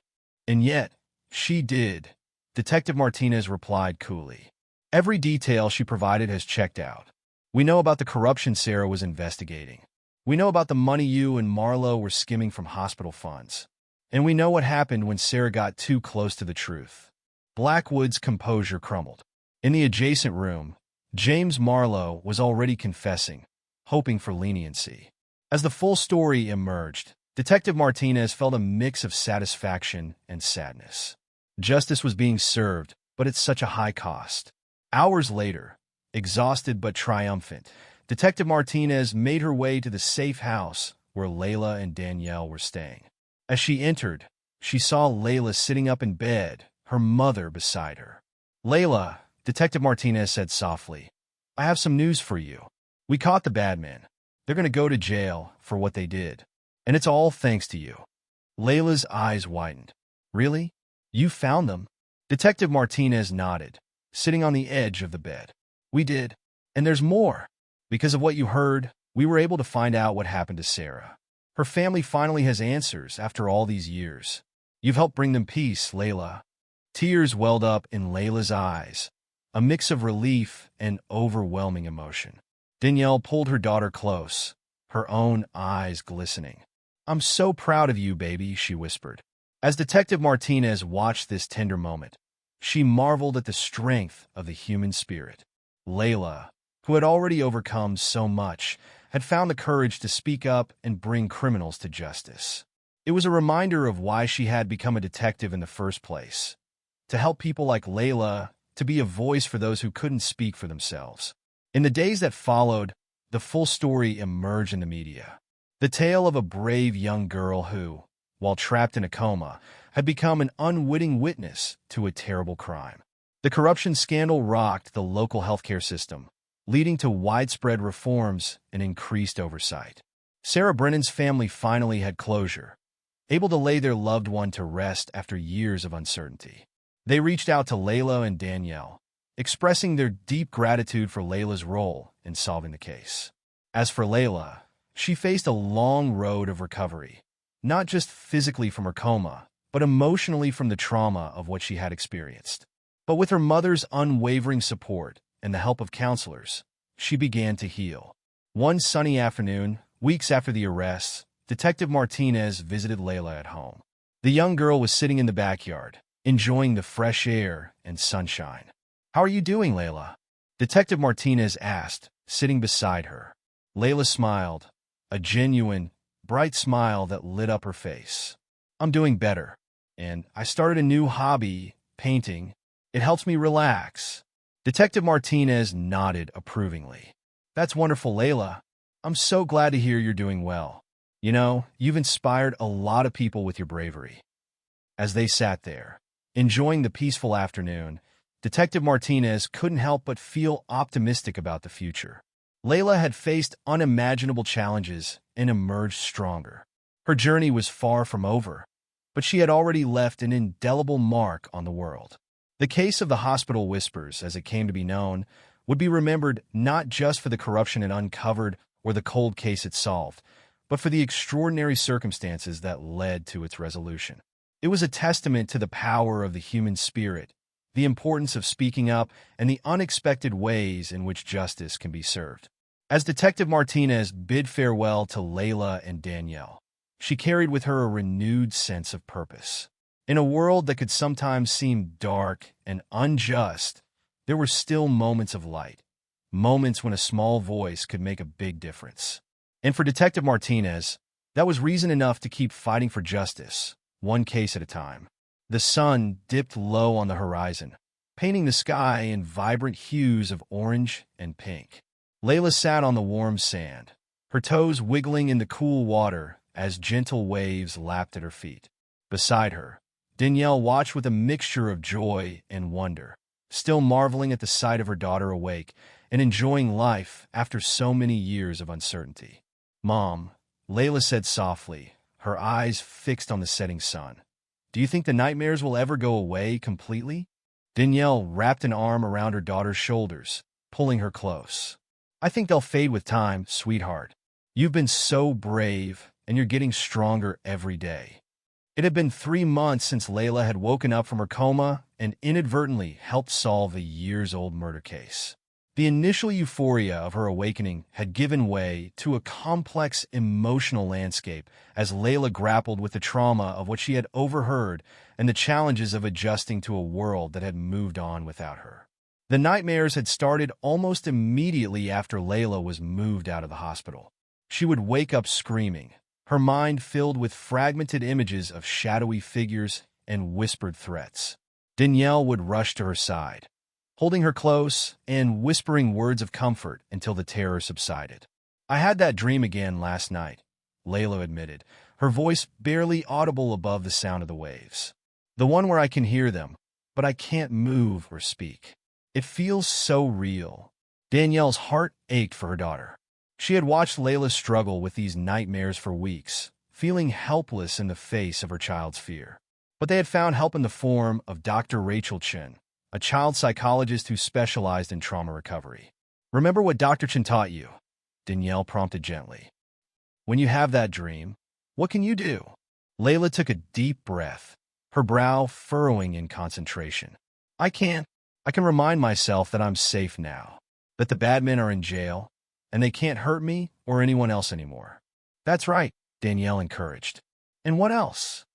And yet, she did. Detective Martinez replied coolly. Every detail she provided has checked out. We know about the corruption Sarah was investigating. We know about the money you and Marlowe were skimming from hospital funds. And we know what happened when Sarah got too close to the truth. Blackwood's composure crumbled. In the adjacent room, James Marlowe was already confessing, hoping for leniency. As the full story emerged, Detective Martinez felt a mix of satisfaction and sadness. Justice was being served, but at such a high cost. Hours later, exhausted but triumphant, Detective Martinez made her way to the safe house where Laila and Danielle were staying. As she entered, she saw Laila sitting up in bed, her mother beside her. Laila, Detective Martinez said softly, I have some news for you. We caught the bad men. They're going to go to jail for what they did. And it's all thanks to you. Laila's eyes widened. Really? You found them? Detective Martinez nodded, sitting on the edge of the bed. We did. And there's more. Because of what you heard, we were able to find out what happened to Sarah. Her family finally has answers after all these years. You've helped bring them peace, Laila. Tears welled up in Laila's eyes, a mix of relief and overwhelming emotion. Danielle pulled her daughter close, her own eyes glistening. I'm so proud of you, baby, she whispered. As Detective Martinez watched this tender moment, she marveled at the strength of the human spirit. Laila, who had already overcome so much, had found the courage to speak up and bring criminals to justice. It was a reminder of why she had become a detective in the first place, to help people like Laila, to be a voice for those who couldn't speak for themselves. In the days that followed, the full story emerged in the media. The tale of a brave young girl who, while trapped in a coma, had become an unwitting witness to a terrible crime. The corruption scandal rocked the local healthcare system, leading to widespread reforms and increased oversight. Sarah Brennan's family finally had closure, able to lay their loved one to rest after years of uncertainty. They reached out to Laila and Danielle, expressing their deep gratitude for Laila's role in solving the case. As for Laila, she faced a long road of recovery, not just physically from her coma, but emotionally from the trauma of what she had experienced. But with her mother's unwavering support and the help of counselors, she began to heal. One sunny afternoon, weeks after the arrests, Detective Martinez visited Laila at home. The young girl was sitting in the backyard, enjoying the fresh air and sunshine. How are you doing, Laila? Detective Martinez asked, sitting beside her. Laila smiled, a genuine, bright smile that lit up her face. I'm doing better, and I started a new hobby, painting. It helps me relax. Detective Martinez nodded approvingly. That's wonderful, Laila. I'm so glad to hear you're doing well. You know, you've inspired a lot of people with your bravery. As they sat there, Enjoying the peaceful afternoon, Detective Martinez couldn't help but feel optimistic about the future. Laila had faced unimaginable challenges and emerged stronger. Her journey was far from over, but she had already left an indelible mark on the world. The case of the hospital whispers, as it came to be known, would be remembered not just for the corruption it uncovered or the cold case it solved, but for the extraordinary circumstances that led to its resolution. It was a testament to the power of the human spirit, the importance of speaking up, and the unexpected ways in which justice can be served. As Detective Martinez bid farewell to Laila and Danielle, she carried with her a renewed sense of purpose. In a world that could sometimes seem dark and unjust, there were still moments of light, moments when a small voice could make a big difference. And for Detective Martinez, that was reason enough to keep fighting for justice, one case at a time. The sun dipped low on the horizon, painting the sky in vibrant hues of orange and pink. Laila sat on the warm sand, her toes wiggling in the cool water as gentle waves lapped at her feet. Beside her, Danielle watched with a mixture of joy and wonder, still marveling at the sight of her daughter awake and enjoying life after so many years of uncertainty. "Mom," Laila said softly, her eyes fixed on the setting sun. "Do you think the nightmares will ever go away completely?" Danielle wrapped an arm around her daughter's shoulders, pulling her close. "I think they'll fade with time, sweetheart. You've been so brave, and you're getting stronger every day." It had been 3 months since Laila had woken up from her coma and inadvertently helped solve a years-old murder case. The initial euphoria of her awakening had given way to a complex emotional landscape as Laila grappled with the trauma of what she had overheard and the challenges of adjusting to a world that had moved on without her. The nightmares had started almost immediately after Laila was moved out of the hospital. She would wake up screaming, her mind filled with fragmented images of shadowy figures and whispered threats. Danielle would rush to her side, holding her close and whispering words of comfort until the terror subsided. "I had that dream again last night," Laila admitted, her voice barely audible above the sound of the waves. "The one where I can hear them, but I can't move or speak. It feels so real." Danielle's heart ached for her daughter. She had watched Laila struggle with these nightmares for weeks, feeling helpless in the face of her child's fear. But they had found help in the form of Dr. Rachel Chen, a child psychologist who specialized in trauma recovery. "Remember what Dr. Chen taught you?" Danielle prompted gently. "When you have that dream, what can you do?" Laila took a deep breath, her brow furrowing in concentration. I can remind myself that I'm safe now, that the bad men are in jail, and they can't hurt me or anyone else anymore." "That's right," Danielle encouraged. "And what else?"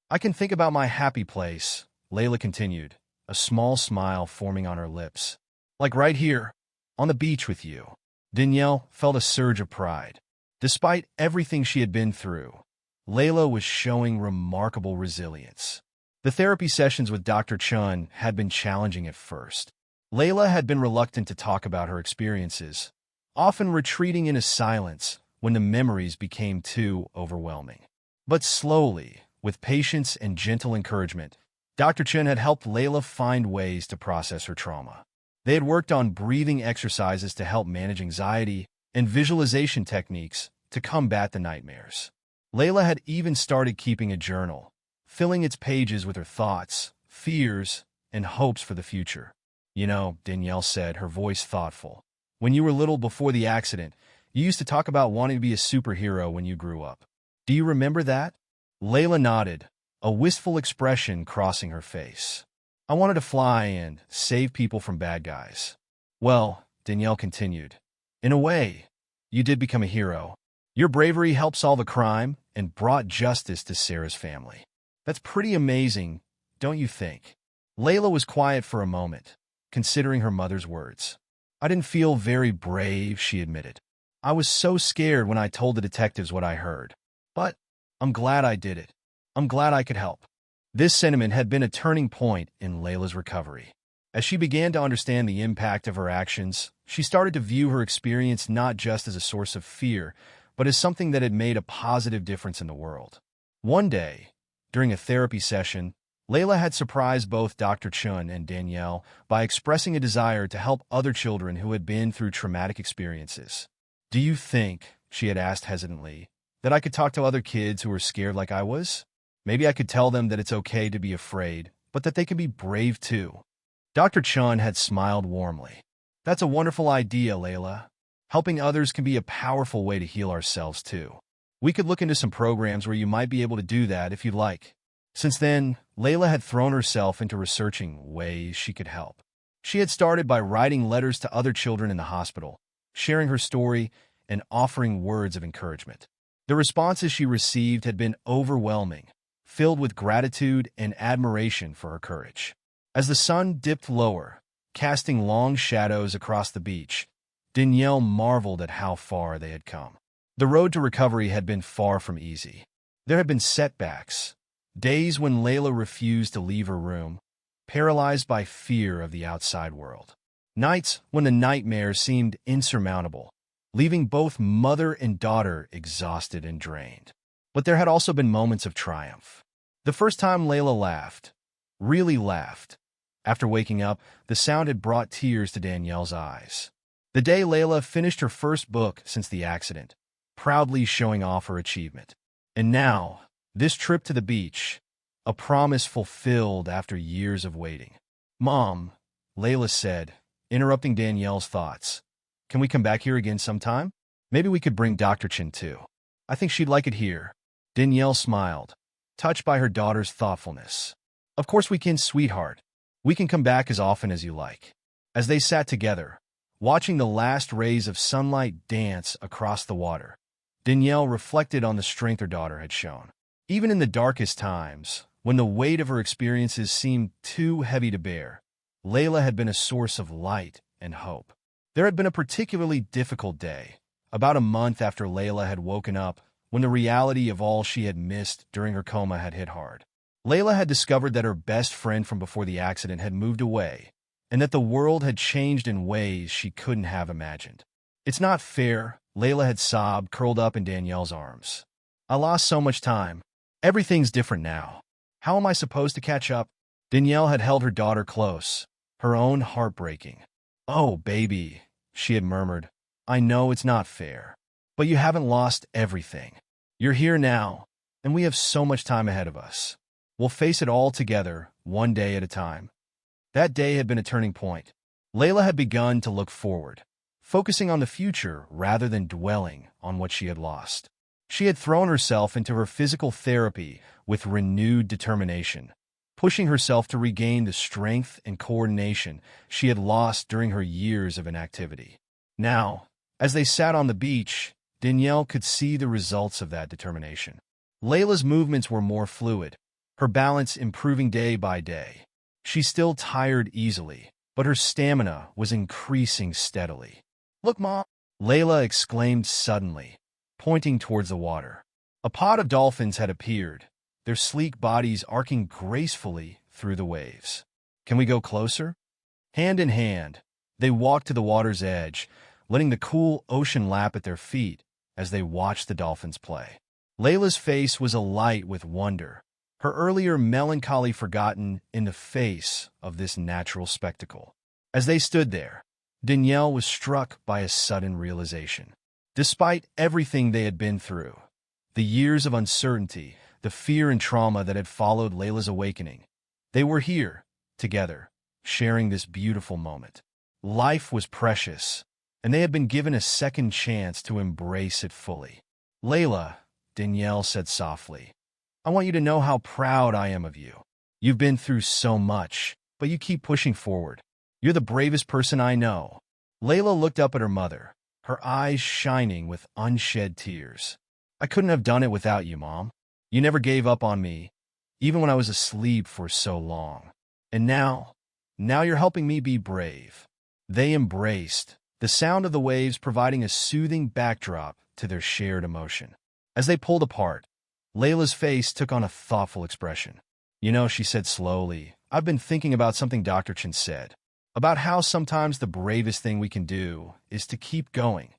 "I can think about my happy place," Laila continued, a small smile forming on her lips. "Like right here, on the beach with you." Danielle felt a surge of pride. Despite everything she had been through, Laila was showing remarkable resilience. The therapy sessions with Dr. Chun had been challenging at first. Laila had been reluctant to talk about her experiences, often retreating into silence when the memories became too overwhelming. But slowly, with patience and gentle encouragement, Dr. Chen had helped Laila find ways to process her trauma. They had worked on breathing exercises to help manage anxiety and visualization techniques to combat the nightmares. Laila had even started keeping a journal, filling its pages with her thoughts, fears, and hopes for the future. "You know," Danielle said, her voice thoughtful, "when you were little before the accident, you used to talk about wanting to be a superhero when you grew up. Do you remember that?" Laila nodded, a wistful expression crossing her face. "I wanted to fly and save people from bad guys." "Well," Danielle continued, "in a way, you did become a hero. Your bravery helped solve a crime and brought justice to Sarah's family. That's pretty amazing, don't you think?" Laila was quiet for a moment, considering her mother's words. "I didn't feel very brave," she admitted. "I was so scared when I told the detectives what I heard. But I'm glad I did it. I'm glad I could help." This sentiment had been a turning point in Laila's recovery. As she began to understand the impact of her actions, she started to view her experience not just as a source of fear, but as something that had made a positive difference in the world. One day, during a therapy session, Laila had surprised both Dr. Chun and Danielle by expressing a desire to help other children who had been through traumatic experiences. "Do you think," she had asked hesitantly, "that I could talk to other kids who were scared like I was? Maybe I could tell them that it's okay to be afraid, but that they can be brave too." Dr. Chun had smiled warmly. "That's a wonderful idea, Laila. Helping others can be a powerful way to heal ourselves too. We could look into some programs where you might be able to do that if you'd like." Since then, Laila had thrown herself into researching ways she could help. She had started by writing letters to other children in the hospital, sharing her story, and offering words of encouragement. The responses she received had been overwhelming, filled with gratitude and admiration for her courage. As the sun dipped lower, casting long shadows across the beach, Danielle marveled at how far they had come. The road to recovery had been far from easy. There had been setbacks, days when Laila refused to leave her room, paralyzed by fear of the outside world. Nights when the nightmares seemed insurmountable, leaving both mother and daughter exhausted and drained. But there had also been moments of triumph. The first time Laila laughed, really laughed. After waking up, the sound had brought tears to Danielle's eyes. The day Laila finished her first book since the accident, proudly showing off her achievement. And now, this trip to the beach, a promise fulfilled after years of waiting. "Mom," Laila said, interrupting Danielle's thoughts, "can we come back here again sometime? Maybe we could bring Dr. Chin too. I think she'd like it here." Danielle smiled, touched by her daughter's thoughtfulness. "Of course we can, sweetheart. We can come back as often as you like." As they sat together, watching the last rays of sunlight dance across the water, Danielle reflected on the strength her daughter had shown. Even in the darkest times, when the weight of her experiences seemed too heavy to bear, Laila had been a source of light and hope. There had been a particularly difficult day, about a month after Laila had woken up, when the reality of all she had missed during her coma had hit hard. Laila had discovered that her best friend from before the accident had moved away, and that the world had changed in ways she couldn't have imagined. "It's not fair," Laila had sobbed, curled up in Danielle's arms. "I lost so much time. Everything's different now. How am I supposed to catch up?" Danielle had held her daughter close, her own heart breaking. "Oh, baby," she had murmured, "I know it's not fair, but you haven't lost everything. You're here now, and we have so much time ahead of us. We'll face it all together, one day at a time." That day had been a turning point. Laila had begun to look forward, focusing on the future rather than dwelling on what she had lost. She had thrown herself into her physical therapy with renewed determination, pushing herself to regain the strength and coordination she had lost during her years of inactivity. Now, as they sat on the beach, Danielle could see the results of that determination. Laila's movements were more fluid, her balance improving day by day. She still tired easily, but her stamina was increasing steadily. "Look, Mom!" Laila exclaimed suddenly, pointing towards the water. A pod of dolphins had appeared, their sleek bodies arcing gracefully through the waves. "Can we go closer?" Hand in hand, they walked to the water's edge, letting the cool ocean lap at their feet as they watched the dolphins play. Laila's face was alight with wonder, her earlier melancholy forgotten in the face of this natural spectacle. As they stood there, Danielle was struck by a sudden realization. Despite everything they had been through, the years of uncertainty, the fear and trauma that had followed Laila's awakening, they were here, together, sharing this beautiful moment. Life was precious, and they had been given a second chance to embrace it fully. "Laila," Danielle said softly, "I want you to know how proud I am of you. You've been through so much, but you keep pushing forward. You're the bravest person I know." Laila looked up at her mother, her eyes shining with unshed tears. "I couldn't have done it without you, Mom. You never gave up on me, even when I was asleep for so long. And now you're helping me be brave." They embraced, the sound of the waves providing a soothing backdrop to their shared emotion. As they pulled apart, Laila's face took on a thoughtful expression. "You know," she said slowly, "I've been thinking about something Dr. Chin said, about how sometimes the bravest thing we can do is to keep going,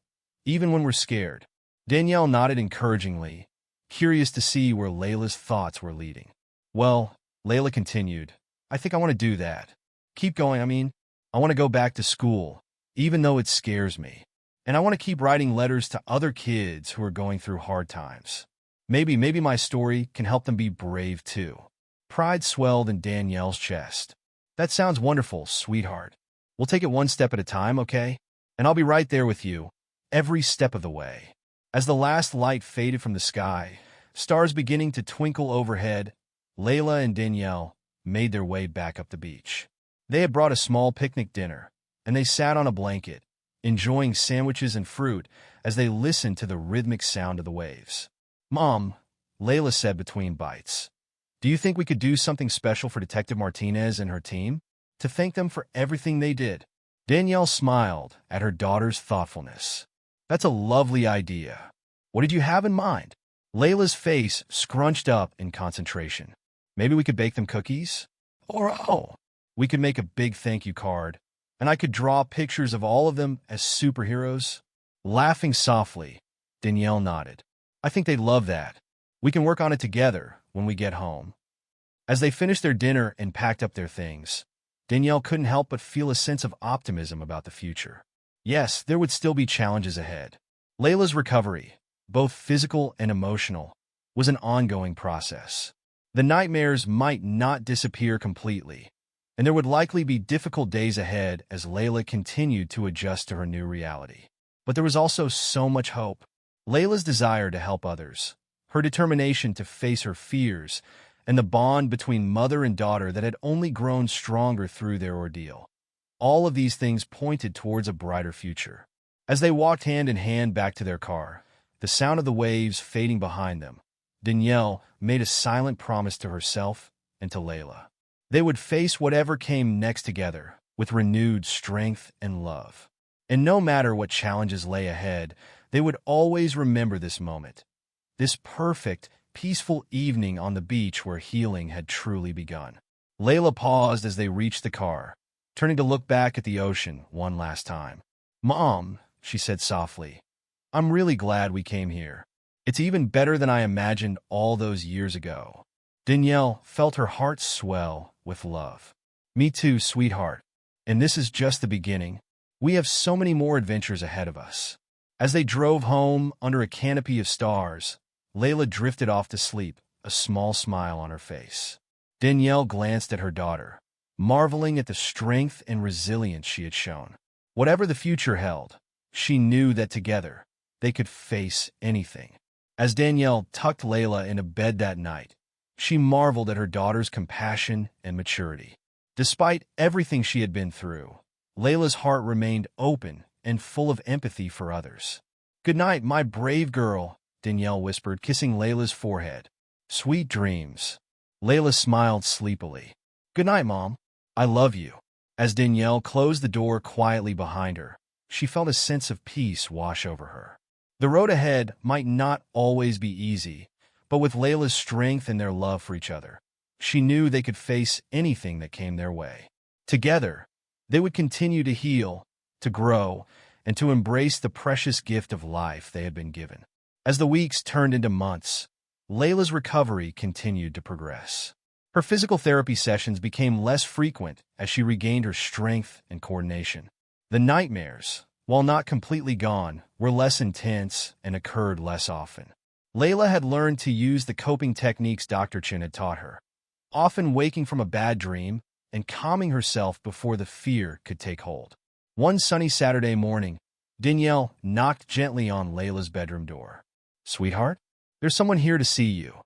even when we're scared." Danielle nodded encouragingly, curious to see where Laila's thoughts were leading. "Well, Laila continued. I think I want to do that. Keep going, I want to go back to school, even though it scares me. And I want to keep writing letters to other kids who are going through hard times. Maybe my story can help them be brave too. Pride swelled in Danielle's chest. That sounds wonderful, sweetheart. We'll take it one step at a time, okay? And I'll be right there with you, every step of the way. As the last light faded from the sky, stars beginning to twinkle overhead, Laila and Danielle made their way back up the beach. They had brought a small picnic dinner, and they sat on a blanket, enjoying sandwiches and fruit as they listened to the rhythmic sound of the waves. Mom, Laila said between bites, do you think we could do something special for Detective Martinez and her team? To thank them for everything they did? Danielle smiled at her daughter's thoughtfulness. That's a lovely idea. What did you have in mind? Layla's face scrunched up in concentration. Maybe we could bake them cookies? Or, we could make a big thank you card, and I could draw pictures of all of them as superheroes? Laughing softly, Danielle nodded. I think they'd love that. We can work on it together when we get home. As they finished their dinner and packed up their things, Danielle couldn't help but feel a sense of optimism about the future. Yes, there would still be challenges ahead. Layla's recovery, both physical and emotional, was an ongoing process. The nightmares might not disappear completely, and there would likely be difficult days ahead as Laila continued to adjust to her new reality. But there was also so much hope. Layla's desire to help others, her determination to face her fears, and the bond between mother and daughter that had only grown stronger through their ordeal. All of these things pointed towards a brighter future. As they walked hand in hand back to their car, the sound of the waves fading behind them, Danielle made a silent promise to herself and to Laila. They would face whatever came next together with renewed strength and love. And no matter what challenges lay ahead, they would always remember this moment, this perfect, peaceful evening on the beach where healing had truly begun. Laila paused as they reached the car, turning to look back at the ocean one last time. Mom, she said softly, I'm really glad we came here. It's even better than I imagined all those years ago. Danielle felt her heart swell with love. Me too, sweetheart. And this is just the beginning. We have so many more adventures ahead of us. As they drove home under a canopy of stars, Laila drifted off to sleep, a small smile on her face. Danielle glanced at her daughter, marveling at the strength and resilience she had shown. Whatever the future held, she knew that together, they could face anything. As Danielle tucked Laila into bed that night, she marveled at her daughter's compassion and maturity. Despite everything she had been through, Layla's heart remained open and full of empathy for others. Good night, my brave girl, Danielle whispered, kissing Layla's forehead. Sweet dreams. Laila smiled sleepily. Good night, Mom. I love you. As Danielle closed the door quietly behind her, she felt a sense of peace wash over her. The road ahead might not always be easy, but with Layla's strength and their love for each other, she knew they could face anything that came their way. Together, they would continue to heal, to grow, and to embrace the precious gift of life they had been given. As the weeks turned into months, Layla's recovery continued to progress. Her physical therapy sessions became less frequent as she regained her strength and coordination. The nightmares, while not completely gone, were less intense and occurred less often. Laila had learned to use the coping techniques Dr. Chin had taught her, often waking from a bad dream and calming herself before the fear could take hold. One sunny Saturday morning, Danielle knocked gently on Layla's bedroom door. Sweetheart, there's someone here to see you.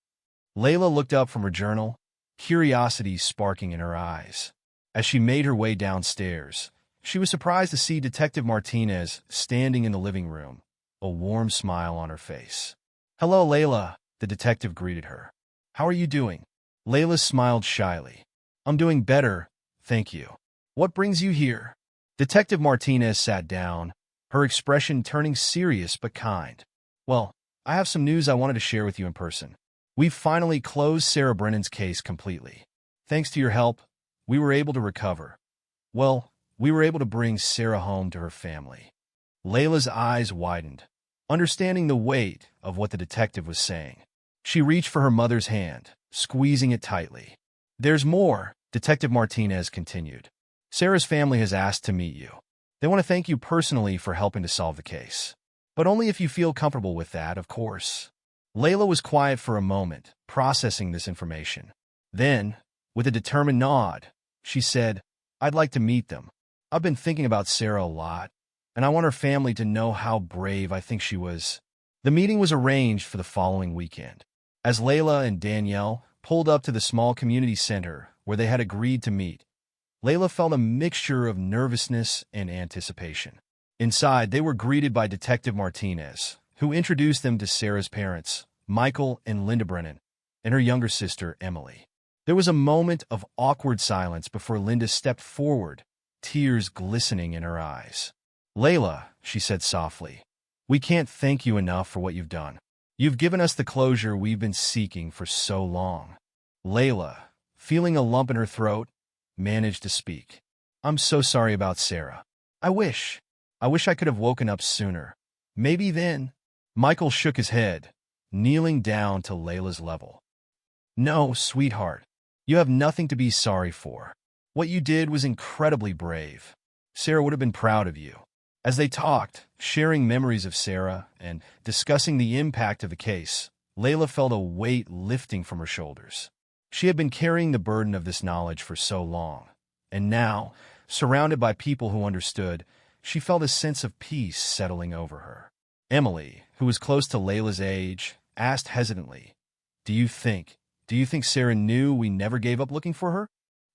Laila looked up from her journal, curiosity sparking in her eyes. As she made her way downstairs, she was surprised to see Detective Martinez standing in the living room, a warm smile on her face. Hello, Laila, the detective greeted her. How are you doing? Laila smiled shyly. I'm doing better, thank you. What brings you here? Detective Martinez sat down, her expression turning serious but kind. Well, I have some news I wanted to share with you in person. We've finally closed Sarah Brennan's case completely. Thanks to your help, we were able to recover. Well, we were able to bring Sarah home to her family. Layla's eyes widened, understanding the weight of what the detective was saying. She reached for her mother's hand, squeezing it tightly. There's more, Detective Martinez continued. Sarah's family has asked to meet you. They want to thank you personally for helping to solve the case. But only if you feel comfortable with that, of course. Laila was quiet for a moment, processing this information. Then, with a determined nod, she said, I'd like to meet them. I've been thinking about Sarah a lot, and I want her family to know how brave I think she was. The meeting was arranged for the following weekend. As Laila and Danielle pulled up to the small community center where they had agreed to meet, Laila felt a mixture of nervousness and anticipation. Inside, they were greeted by Detective Martinez, who introduced them to Sarah's parents, Michael and Linda Brennan, and her younger sister, Emily. There was a moment of awkward silence before Linda stepped forward, tears glistening in her eyes. Laila, she said softly, we can't thank you enough for what you've done. You've given us the closure we've been seeking for so long. Laila, feeling a lump in her throat, managed to speak. I'm so sorry about Sarah. I wish I could have woken up sooner. Maybe then. Michael shook his head, kneeling down to Layla's level. No, sweetheart. You have nothing to be sorry for. What you did was incredibly brave. Sarah would have been proud of you. As they talked, sharing memories of Sarah and discussing the impact of the case, Laila felt a weight lifting from her shoulders. She had been carrying the burden of this knowledge for so long, and now, surrounded by people who understood, she felt a sense of peace settling over her. Emily, who was close to Layla's age, asked hesitantly, Do you think Sarah knew we never gave up looking for her?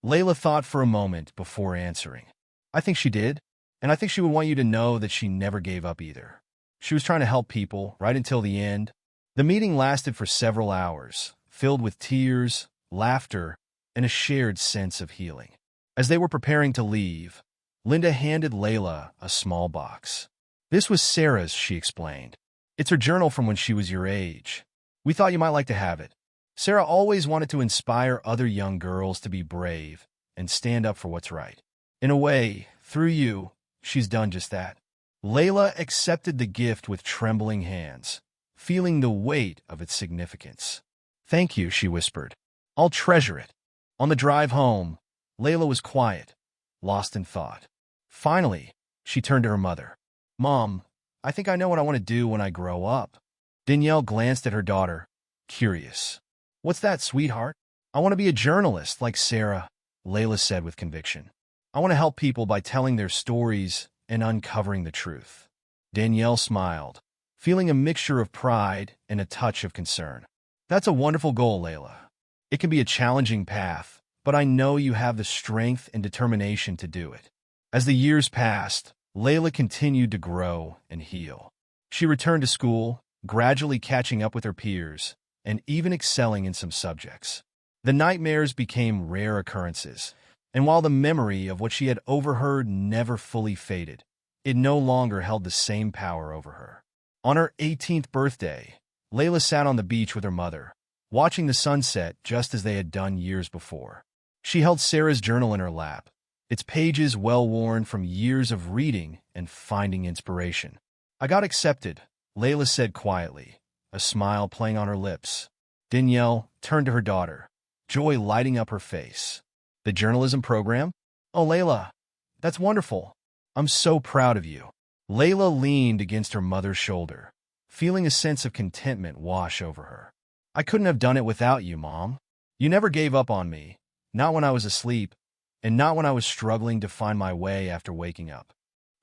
Laila thought for a moment before answering. I think she did, and I think she would want you to know that she never gave up either. She was trying to help people right until the end. The meeting lasted for several hours, filled with tears, laughter, and a shared sense of healing. As they were preparing to leave, Linda handed Laila a small box. This was Sarah's, she explained. It's her journal from when she was your age. We thought you might like to have it. Sarah always wanted to inspire other young girls to be brave and stand up for what's right. In a way, through you, she's done just that. Laila accepted the gift with trembling hands, feeling the weight of its significance. Thank you, she whispered. I'll treasure it. On the drive home, Laila was quiet, lost in thought. Finally, she turned to her mother. Mom, I think I know what I want to do when I grow up. Danielle glanced at her daughter, curious. What's that, sweetheart? I want to be a journalist like Sarah, Laila said with conviction. I want to help people by telling their stories and uncovering the truth. Danielle smiled, feeling a mixture of pride and a touch of concern. That's a wonderful goal, Laila. It can be a challenging path, but I know you have the strength and determination to do it. As the years passed, Laila continued to grow and heal. She returned to school, gradually catching up with her peers, and even excelling in some subjects. The nightmares became rare occurrences, and while the memory of what she had overheard never fully faded, it no longer held the same power over her. On her 18th birthday, Laila sat on the beach with her mother, watching the sunset just as they had done years before. She held Sarah's journal in her lap, its pages well-worn from years of reading and finding inspiration. I got accepted, Laila said quietly, a smile playing on her lips. Danielle turned to her daughter, joy lighting up her face. The journalism program? Oh, Laila, that's wonderful. I'm so proud of you. Laila leaned against her mother's shoulder, feeling a sense of contentment wash over her. I couldn't have done it without you, Mom. You never gave up on me, not when I was asleep, and not when I was struggling to find my way after waking up.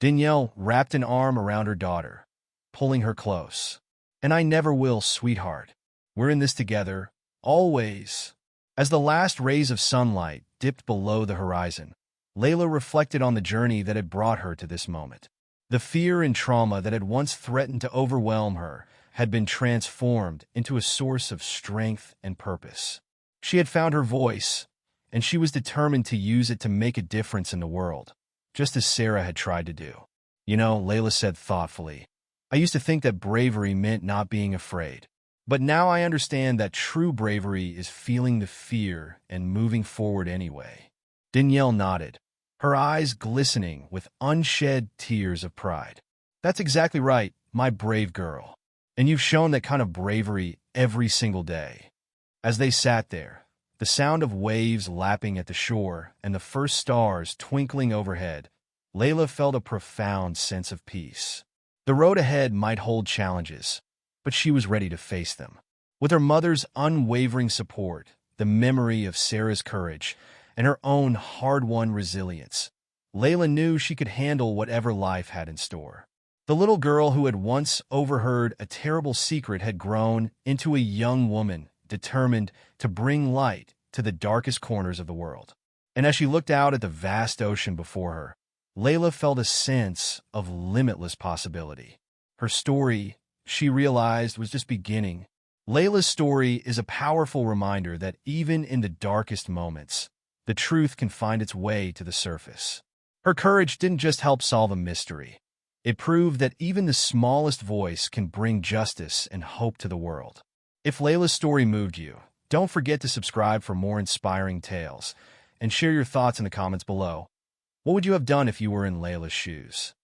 Danielle wrapped an arm around her daughter, pulling her close. And I never will, sweetheart. We're in this together, always. As the last rays of sunlight dipped below the horizon, Laila reflected on the journey that had brought her to this moment. The fear and trauma that had once threatened to overwhelm her had been transformed into a source of strength and purpose. She had found her voice, and she was determined to use it to make a difference in the world, just as Sarah had tried to do. You know, Laila said thoughtfully, I used to think that bravery meant not being afraid. But now I understand that true bravery is feeling the fear and moving forward anyway. Danielle nodded, her eyes glistening with unshed tears of pride. That's exactly right, my brave girl. And you've shown that kind of bravery every single day. As they sat there, The sound of waves lapping at the shore and the first stars twinkling overhead, Laila felt a profound sense of peace. The road ahead might hold challenges, but she was ready to face them. With her mother's unwavering support, the memory of Sarah's courage, and her own hard-won resilience, Laila knew she could handle whatever life had in store. The little girl who had once overheard a terrible secret had grown into a young woman determined to bring light to the darkest corners of the world. And as she looked out at the vast ocean before her, Laila felt a sense of limitless possibility. Her story, she realized, was just beginning. Laila's story is a powerful reminder that even in the darkest moments, the truth can find its way to the surface. Her courage didn't just help solve a mystery. It proved that even the smallest voice can bring justice and hope to the world. If Laila's story moved you, don't forget to subscribe for more inspiring tales, and share your thoughts in the comments below. What would you have done if you were in Laila's shoes?